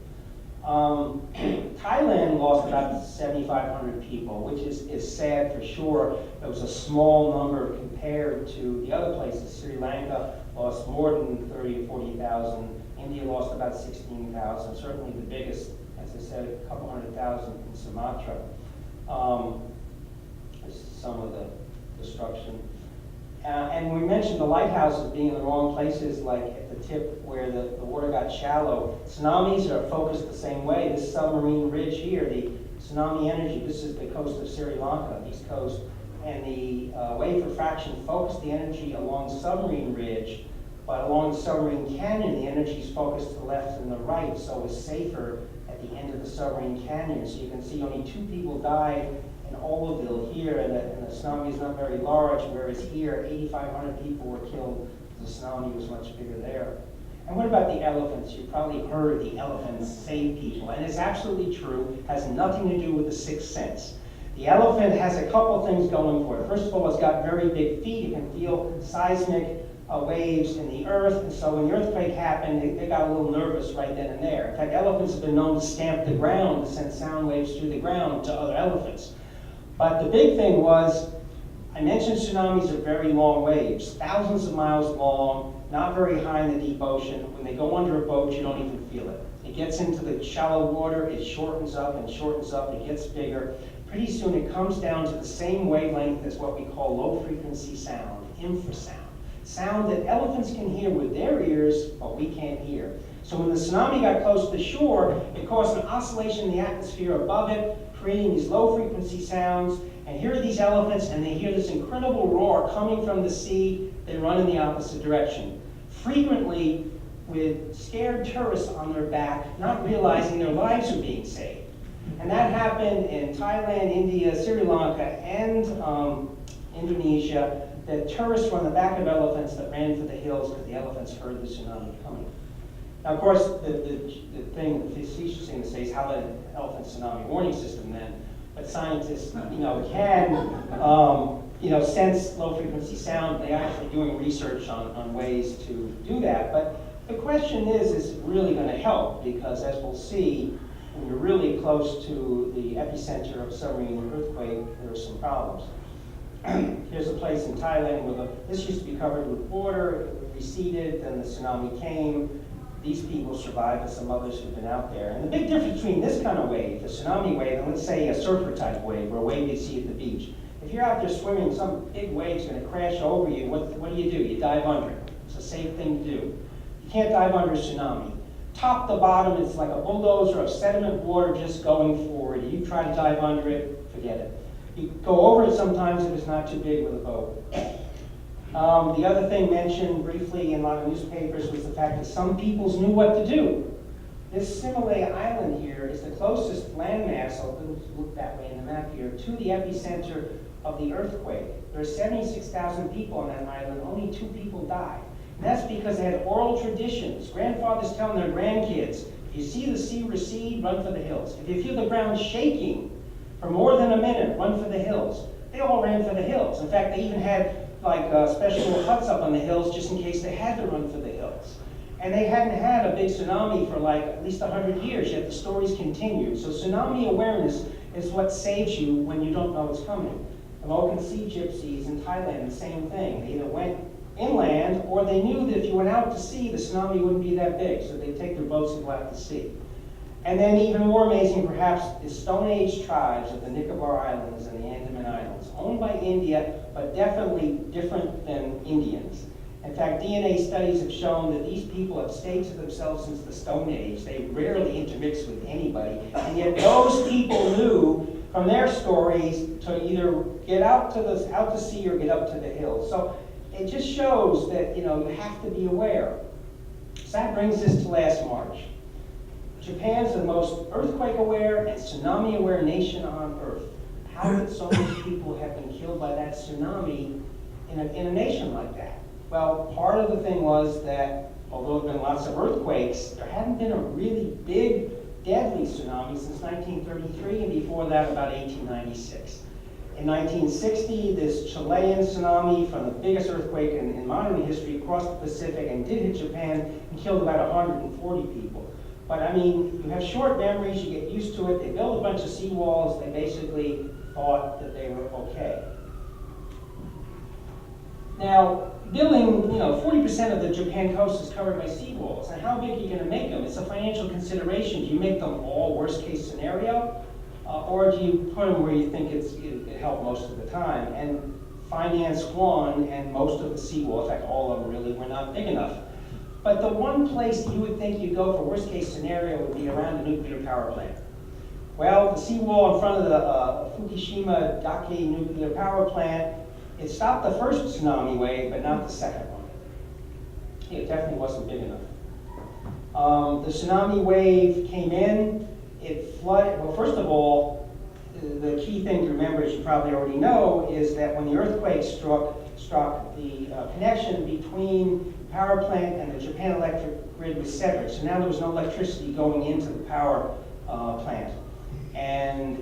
Thailand lost about 7,500 people, which is sad for sure. It was a small number compared to the other places. Sri Lanka lost more than 30 or 40,000. India lost about 16,000. Certainly the biggest, as I said, a couple 100,000 in Sumatra. This is some of the destruction. And we mentioned the lighthouses being in the wrong places, like at the tip where the water got shallow. Tsunamis are focused the same way. This submarine ridge here, the tsunami energy, this is the coast of Sri Lanka, east coast, and the wave refraction focused the energy along submarine ridge, but along the submarine canyon, the energy is focused to the left and the right, so it's safer at the end of the submarine canyon. So you can see only 2 people died in Olaville here, and the tsunami is not very large, whereas here, 8,500 people were killed. The tsunami was much bigger there. And what about the elephants? You've probably heard the elephants save people, and it's absolutely true. It has nothing to do with the sixth sense. The elephant has a couple things going for it. First of all, it's got very big feet. It can feel seismic waves in the earth, and so when the earthquake happened, they got a little nervous right then and there. In fact, elephants have been known to stamp the ground, to send sound waves through the ground to other elephants. But the big thing was, I mentioned tsunamis are very long waves, thousands of miles long, not very high in the deep ocean. When they go under a boat, you don't even feel it. It gets into the shallow water, it shortens up and shortens up, it gets bigger. Pretty soon it comes down to the same wavelength as what we call low frequency sound, infrasound. Sound that elephants can hear with their ears, but we can't hear. So when the tsunami got close to the shore, it caused an oscillation in the atmosphere above it, creating these low frequency sounds. And here are these elephants, and they hear this incredible roar coming from the sea. They run in the opposite direction, frequently with scared tourists on their back, not realizing their lives are being saved. And that happened in Thailand, India, Sri Lanka, and Indonesia. The tourists were on the back of elephants that ran for the hills because the elephants heard the tsunami coming. Now, of course, the facetious thing to say is how the elephant tsunami warning system then, but scientists, can, sense low-frequency sound. They're actually doing research on ways to do that. But the question is it really going to help? Because as we'll see, when you're really close to the epicenter of a submarine earthquake, there are some problems. Here's a place in Thailand where this used to be covered with water, it receded, then the tsunami came. These people survived, but some others have been out there. And the big difference between this kind of wave, the tsunami wave, and let's say a surfer type wave, or a wave you see at the beach. If you're out there swimming, some big wave's going to crash over you, what do? You dive under. It's a safe thing to do. You can't dive under a tsunami. Top to bottom, it's like a bulldozer of sediment water just going forward. You try to dive under it, forget it. You go over it sometimes if it's not too big with a boat. The other thing mentioned briefly in a lot of newspapers was the fact that some peoples knew what to do. This Simile Island here is the closest landmass, I'll look that way in the map here, to the epicenter of the earthquake. There are 76,000 people on that island, only 2 people died. And that's because they had oral traditions. Grandfathers telling their grandkids, if you see the sea recede, run for the hills. If you feel the ground shaking for more than a minute, run for the hills. They all ran for the hills. In fact, they even had special huts up on the hills just in case they had to run for the hills. And they hadn't had a big tsunami for at least 100 years, yet the stories continue. So tsunami awareness is what saves you when you don't know it's coming. The Locan Sea gypsies in Thailand, the same thing. They either went inland, or they knew that if you went out to sea, the tsunami wouldn't be that big, so they'd take their boats and go out to sea. And then even more amazing, perhaps, is Stone Age tribes of the Nicobar Islands and the Andaman Islands, owned by India, but definitely different than Indians. In fact, DNA studies have shown that these people have stayed to themselves since the Stone Age. They rarely intermix with anybody, and yet those people knew from their stories to either get out to sea or get up to the hills. So it just shows that, you have to be aware. So that brings us to last March. Japan's the most earthquake-aware and tsunami-aware nation on Earth. How did so many people have been killed by that tsunami in a nation like that? Well, part of the thing was that, although there have been lots of earthquakes, there hadn't been a really big, deadly tsunami since 1933, and before that, about 1896. In 1960, this Chilean tsunami from the biggest earthquake in modern history crossed the Pacific and did hit Japan and killed about 140 people. But I mean, you have short memories, you get used to it. They built a bunch of seawalls. They basically thought that they were okay. Now, building, 40% of the Japan coast is covered by seawalls. And how big are you going to make them? It's a financial consideration. Do you make them all worst case scenario? Or do you put them where you think it helped most of the time? And finance won, and most of the seawalls, in fact, all of them really were not big enough. But the one place you would think you'd go for worst case scenario would be around a nuclear power plant. Well, the seawall in front of the Fukushima Daiichi nuclear power plant, it stopped the first tsunami wave, but not the second one. It definitely wasn't big enough. The tsunami wave came in, it flooded. Well, first of all, the key thing to remember, as you probably already know, is that when the earthquake struck, the connection between the power plant and the Japan electric grid was severed. So now there was no electricity going into the power plant. And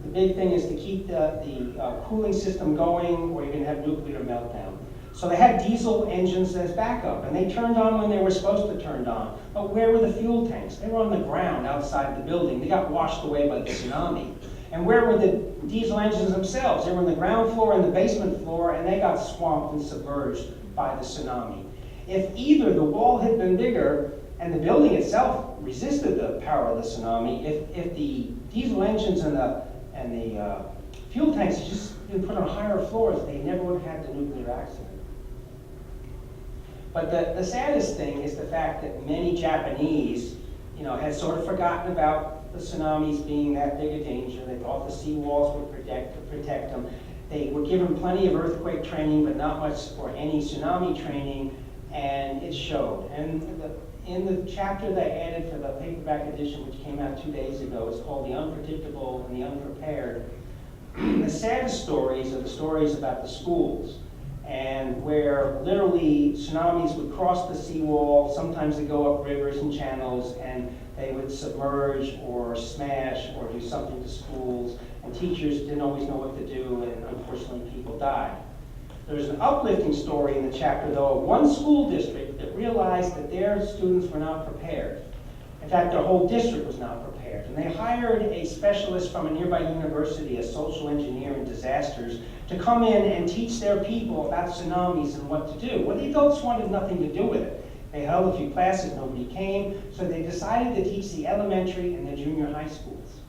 the big thing is to keep the cooling system going, or you're going to have nuclear meltdown. So they had diesel engines as backup, and they turned on when they were supposed to turn on. But where were the fuel tanks? They were on the ground outside the building. They got washed away by the tsunami. And where were the diesel engines themselves? They were on the ground floor and the basement floor, and they got swamped and submerged by the tsunami. If either the wall had been bigger and the building itself resisted the power of the tsunami, if the diesel engines and the fuel tanks had just been put on higher floors, they never would have had the nuclear accident. But the saddest thing is the fact that many Japanese, had sort of forgotten about the tsunamis being that big a danger. They thought the seawalls would protect them. They were given plenty of earthquake training, but not much or any tsunami training, and it showed. And in the chapter that I added for the paperback edition, which came out 2 days ago, it's called The Unpredictable and the Unprepared. The saddest stories are the stories about the schools, and where literally tsunamis would cross the seawall. Sometimes they go up rivers and channels, and they would submerge or smash or do something to schools, and teachers didn't always know what to do, and unfortunately people died. There's an uplifting story in the chapter, though, of one school district that realized that their students were not prepared. In fact, their whole district was not prepared. And they hired a specialist from a nearby university, a social engineer in disasters, to come in and teach their people about tsunamis and what to do. Well, the adults wanted nothing to do with it. They held a few classes, nobody came, so they decided to teach the elementary and the junior high schools.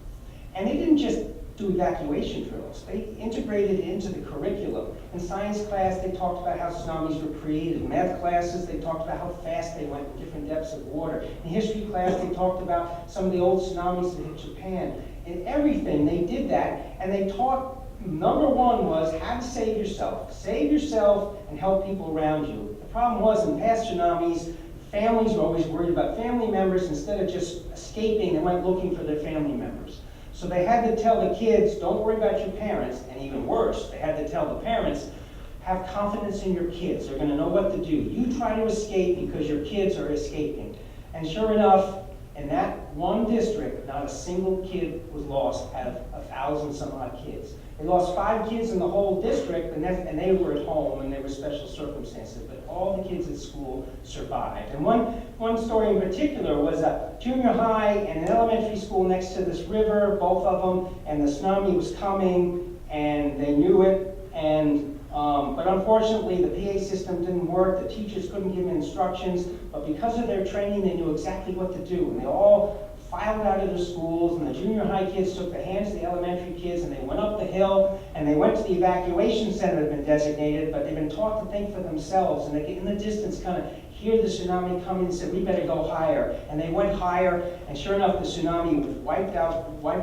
And they didn't just do evacuation drills. They integrated it into the curriculum. In science class, they talked about how tsunamis were created. In math classes, they talked about how fast they went in different depths of water. In history class, they talked about some of the old tsunamis that hit Japan. In everything, they did that, and they taught, number one was how to save yourself. Save yourself and help people around you. The problem was, in past tsunamis, families were always worried about family members. Instead of just escaping, they went looking for their family members. So they had to tell the kids, don't worry about your parents, and even worse, they had to tell the parents, have confidence in your kids. They're going to know what to do. You try to escape because your kids are escaping. And sure enough, in that one district, not a single kid was lost out of 1,000 some odd kids. They lost 5 kids in the whole district, and they were at home, and there were special circumstances, but all the kids at school survived. And one story in particular was a junior high and an elementary school next to this river, both of them, and the tsunami was coming, and they knew it. And but unfortunately, the PA system didn't work. The teachers couldn't give instructions, but because of their training, they knew exactly what to do. And they all filed out of the schools, and the junior high kids took the hands of the elementary kids, and they went up the hill, and they went to the evacuation center that had been designated, but they've been taught to think for themselves, and they could, in the distance, kind of hear the tsunami coming and said, we better go higher. And they went higher, and sure enough, the tsunami was wiped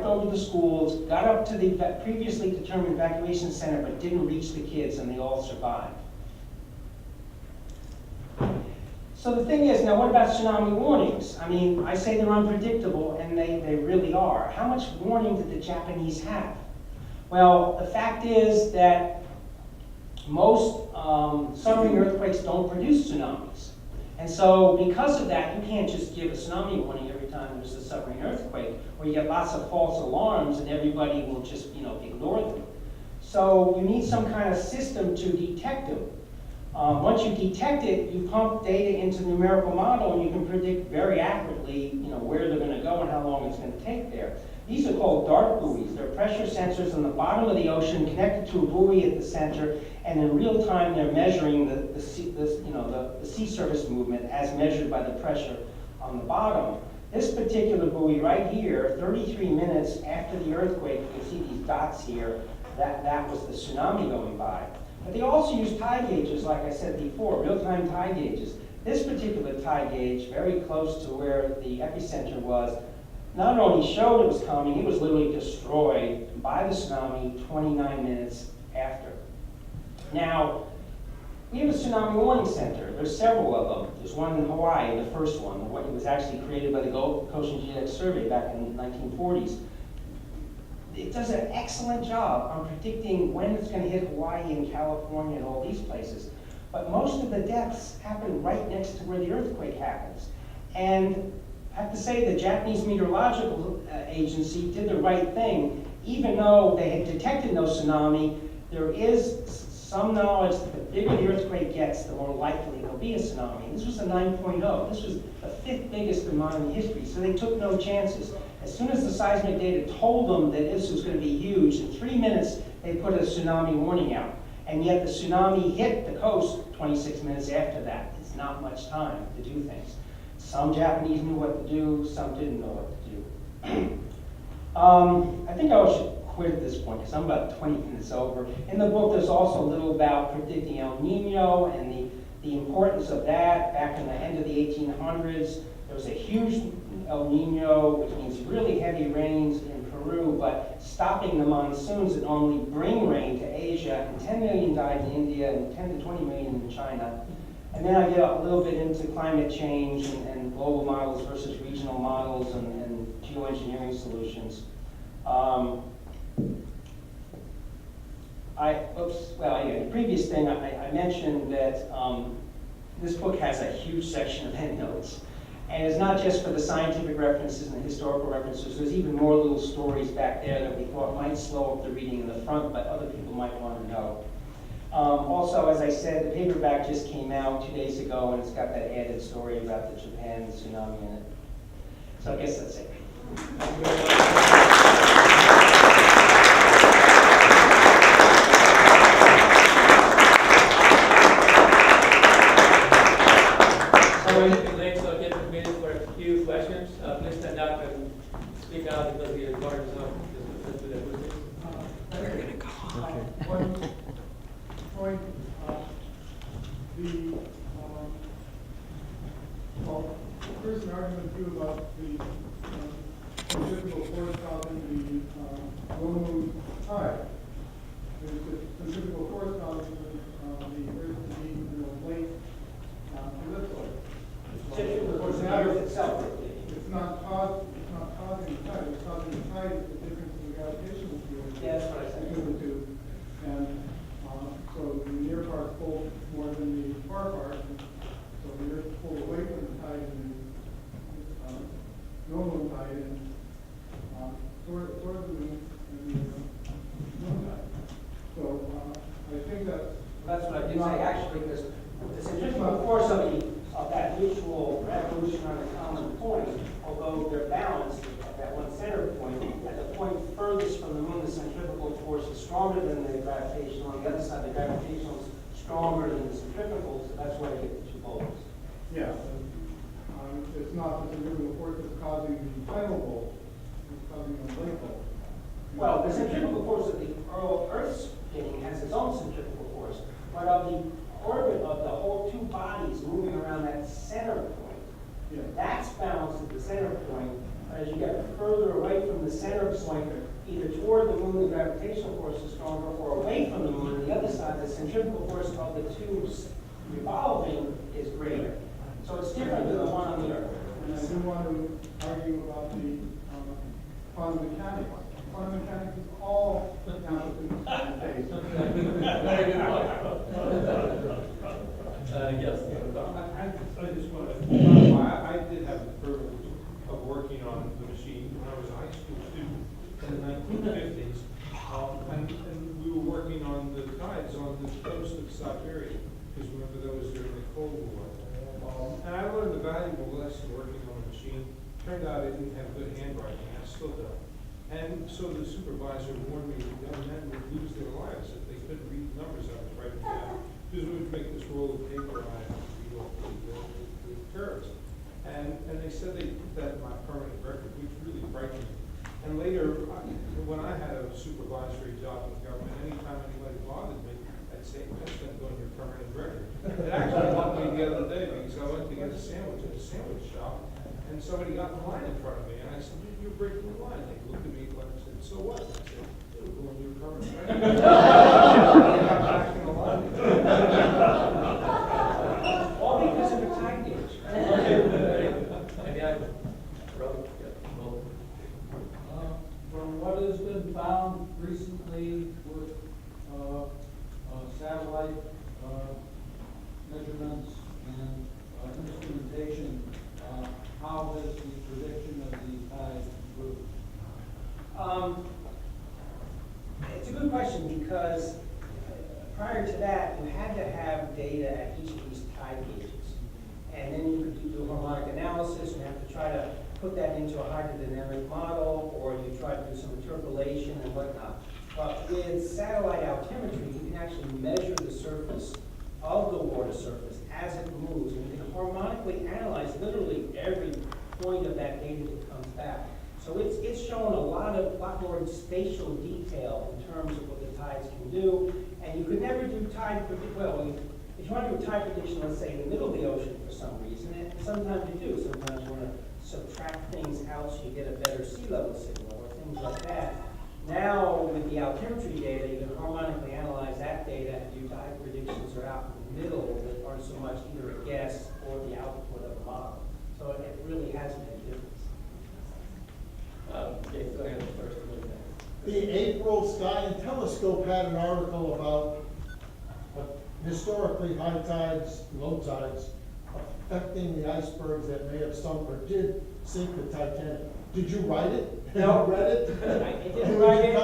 over the schools, got up to the previously determined evacuation center, but didn't reach the kids, and they all survived. So the thing is, now what about tsunami warnings? I mean, I say they're unpredictable, and they really are. How much warning did the Japanese have? Well, the fact is that most submarine earthquakes don't produce tsunamis. And so because of that, you can't just give a tsunami warning every time there's a submarine earthquake, or you get lots of false alarms and everybody will just, ignore them. So you need some kind of system to detect them. Once you detect it, you pump data into the numerical model, and you can predict very accurately, where they're going to go and how long it's going to take there. These are called dart buoys. They're pressure sensors on the bottom of the ocean connected to a buoy at the center, and in real time they're measuring the sea surface movement as measured by the pressure on the bottom. This particular buoy right here, 33 minutes after the earthquake, you can see these dots here, that was the tsunami going by. But they also use tide gauges, like I said before, real-time tide gauges. This particular tide gauge, very close to where the epicenter was, not only showed it was coming, it was literally destroyed by the tsunami 29 minutes after. Now, we have a tsunami warning center. There's several of them. There's one in Hawaii, the first one. It was actually created by the Gulf Coast and Geodetic Survey back in the 1940s. It does an excellent job on predicting when it's going to hit Hawaii and California and all these places. But most of the deaths happen right next to where the earthquake happens. And I have to say the Japanese Meteorological Agency did the right thing. Even though they had detected no tsunami, there is some knowledge that the bigger the earthquake gets, the more likely there'll be a tsunami. This was a 9.0. This was the 5th biggest in modern history, so they took no chances. As soon as the seismic data told them that this was going to be huge, in 3 minutes they put a tsunami warning out. And yet the tsunami hit the coast 26 minutes after that. It's not much time to do things. Some Japanese knew what to do, some didn't know what to do. I think I should quit at this point because I'm about 20 minutes over. In the book, there's also a little about predicting El Nino and the importance of that. Back in the end of the 1800s, there was a huge El Nino, which means really heavy rains in Peru, but stopping the monsoons that normally bring rain to Asia, and 10 million died in India and 10 to 20 million in China. And then I get a little bit into climate change and global models versus regional models and geoengineering solutions. The previous thing, I mentioned that this book has a huge section of endnotes. And it's not just for the scientific references and the historical references. There's even more little stories back there that we thought might slow up the reading in the front, but other people might want to know. Also, as I said, the paperback just came out 2 days ago, and it's got that added story about the Japan tsunami in it. So I guess that's it. Thank you very much. Questions, please stand up and speak out because the recording is not just to the acoustics. We're going to go. One point, first an argument too about the centrifugal force causing the low moon tide. There's a centrifugal force causing the Earth to be in a late ellipsoid. Centrifugal force of the Earth itself. It's not causing the tide. It's causing the tide is the difference in the gravitational field. Yeah, that's what I said. Between the two. And so the near part pull more than the far part. And so the Earth pulled away from the tide and the normal tide and toward the moon and the moon tide. So I think that's what I did say actually, because the centrifugal force of that mutual revolution on a common point, although they're balanced at that one center point, at the point furthest from the moon, the centrifugal force is strong stronger than the gravitational. On the other side, the gravitational is stronger than the centrifugal, so that's why you get the two bowls. Yeah, it's not the centrifugal force that's causing the tidal bowl, it's causing the lake bowl. Well, the centrifugal force of the Earth's spinning has its own centrifugal force, but of the orbit of the whole two bodies moving around that center point, Yeah. that's balanced at the center point. As you get further away from the center point, either toward the moon, the gravitational force is stronger, or away from the moon, on the other side, the centrifugal force of the tubes revolving is greater. So it's different than the one on the Earth. And I do want to argue about the quantum mechanics. Quantum mechanics is all amplitude and phase. Very good point. Yes. I just want to clarify, I did have the privilege of working on the machine when I was a high school student in the 1950s. And we were working on the tides on the coast of Siberia, because remember that was during the Cold War. And I learned a valuable lesson working on a machine. Turned out I didn't have good handwriting, I still don't. And so the supervisor warned me that young men would lose their lives if they couldn't read the numbers I was writing down. Because we would make this roll of paper and I had to read off the curves. And they said they put that in my permanent record, which really frightened me. And later, when I had a supervisory job in the government, anytime anybody bothered me, I'd say, that's going to go in your permanent record. It actually helped me the other day because I went to get a sandwich at a sandwich shop, and somebody got in line in front of me, and I said, you're breaking the line. They looked at me and said, so what? And I said, it'll go in your permanent record. I got back in the line. All because of a time gauge. Maybe I wrote, From what has been found recently with satellite measurements and instrumentation, how has the prediction of the tide improved? It's a good question because prior to that, you had to have data at each of these tide gauges. And then you could do harmonic analysis and have to try to put that into a hydrodynamic model, or you try to do some interpolation and whatnot. But with satellite altimetry, you can actually measure the surface of the water surface as it moves, and you can harmonically analyze literally every point of that data that comes back. So it's shown a lot more spatial detail in terms of what the tides can do, and you could never do tide prediction. Well, if you want to do a tide prediction, let's say in the middle of the ocean for some reason, and sometimes you do. Sometimes you want to subtract things out so you get a better sea level signal or things like that. Now, with the altimetry data, you can harmonically analyze that data and do tide predictions that are out in the middle that aren't so much either a guess or the output of a model. So it really has made a difference. Okay, go ahead first. The April Sky and Telescope had an article about historically high tides, low tides, affecting the icebergs that may have sunk or did sink the Titanic. Did you write it? No. Read it? I didn't write it,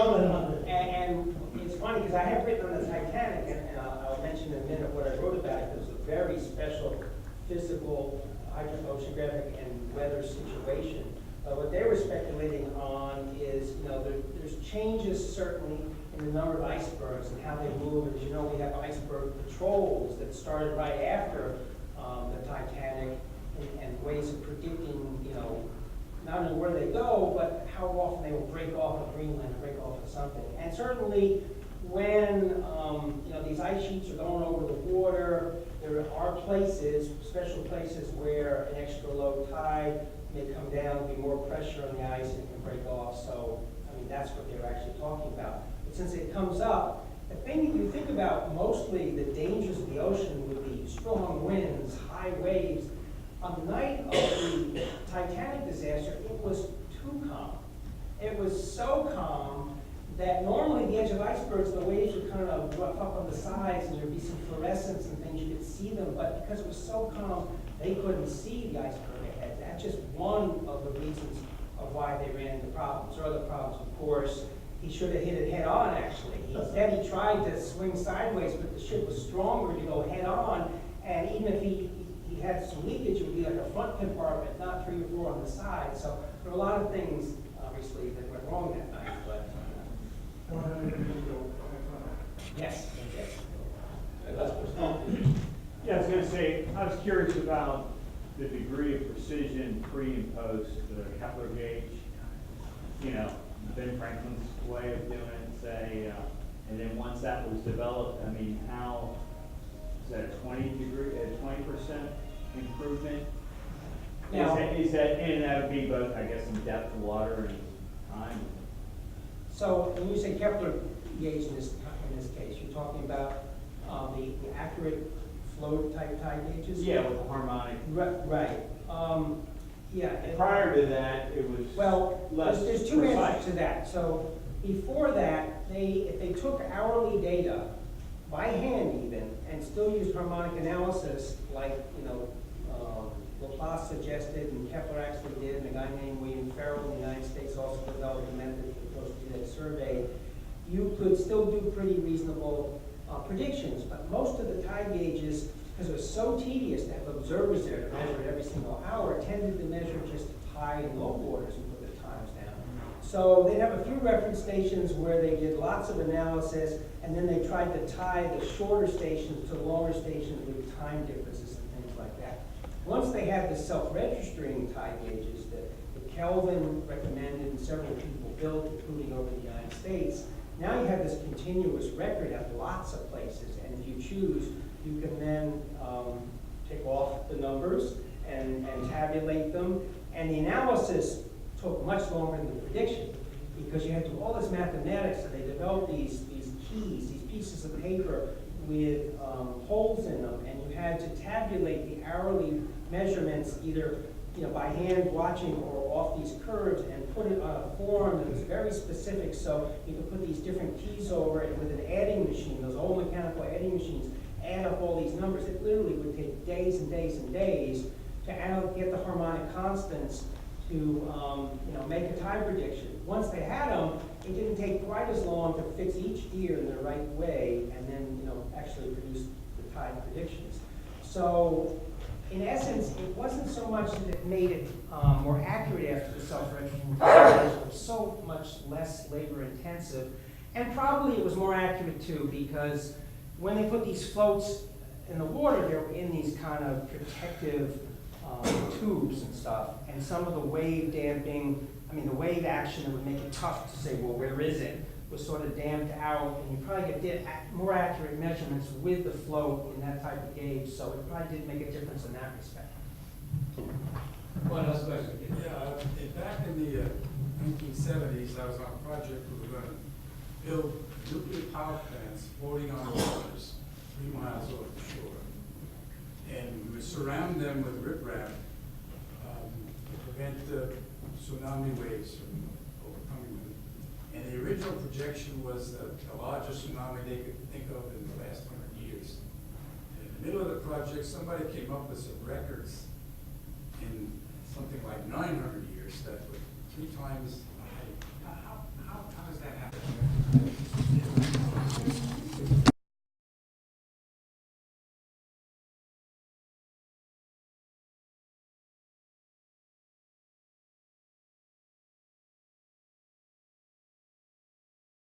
and it's funny because I have written on the Titanic, and I'll mention in a minute what I wrote about it. It was a very special physical, oceanographic, and weather situation. What they were speculating on is, there's changes certainly in the number of icebergs and how they move. As you know, we have iceberg patrols that started right after the Titanic, and ways of predicting, not only where they go, but how often they will break off of Greenland, break off of something. And certainly when these ice sheets are going over the water, there are places, special places where an extra low tide may come down, be more pressure on the ice, and it can break off. So, that's what they're actually talking about. But since it comes up, the thing that you think about mostly the dangers of the ocean would be strong winds, high waves. On the night of the Titanic disaster, it was too calm. It was so calm that normally the edge of icebergs, the waves would kind of rough up on the sides and there'd be some fluorescence and things, you could see them, but because it was so calm, they couldn't see the iceberg ahead. That's just one of the reasons of why they ran into problems. There are other problems, of course. He should have hit it head on, actually. Instead, he tried to swing sideways, but the ship was stronger to go head on, and even if he had some leakage, it would be like a front compartment, not 3 or 4 on the side. So there are a lot of things, obviously, that went wrong that night. But I Yes, yes. And that's what's not. Yeah, I was gonna say, I was curious about the degree of precision pre and post the Kepler gauge. You know, Ben Franklin's way of doing it, say, and then once that was developed, I mean, how, is that a 20% improvement? Now- Is that, and that would be both, I guess, in depth of water and time? So when you say Kepler gauge in this case, you're talking about the accurate flow type tide gauges? Yeah, with the harmonic. Right. Yeah. and- Prior to that, it was Well, less there's two precise. answers to that. So before that, if they took hourly data by hand even, and still used harmonic analysis, like, Laplace suggested and Kepler actually did, and a guy named William Farrell in the United States also developed a method for that survey, you could still do pretty reasonable predictions. But most of the tide gauges, because it was so tedious to have observers there to measure it every single hour, tended to measure just high and low waters and put the times down. So they'd have a few reference stations where they did lots of analysis, and then they tried to tie the shorter stations to the longer stations with time differences and things like that. Once they had the self-registering tide gauges that Kelvin recommended and several people built, including over the United States, now you have this continuous record at lots of places, and if you choose, you can then take off the numbers and tabulate them. And the analysis took much longer than the prediction, because you had to do all this mathematics, and they developed these keys, these pieces of paper with holes in them, and you had to tabulate the hourly measurements either by hand watching or off these curves, and put it on a form that was very specific, so you could put these different keys over it with an adding machine, those old mechanical adding machines, add up all these numbers. It literally would take days and days and days to get the harmonic constants to make a time prediction. Once they had them, it didn't take quite as long to fix each gear in the right way and then actually produce the tide predictions. So in essence, it wasn't so much that it made it more accurate after the self-registering, it was so much less labor intensive, and probably it was more accurate too, because when they put these floats in the water, they were in these kind of protective tubes and stuff, and some of the wave damping, the wave action that would make it tough to say, well, where is it, was sort of damped out, and you probably get more accurate measurements with the float in that type of gauge, so it probably did make a difference in that respect. One last question. Yeah, back in the 1970s, I was on a project where we were going to build nuclear power plants floating on the waters 3 miles off the shore. And we would surround them with riprap to prevent tsunami waves from overcoming them. And the original projection was the largest tsunami they could think of in the last 100 years. In the middle of the project, somebody came up with some records in something like 900 years that were 3 times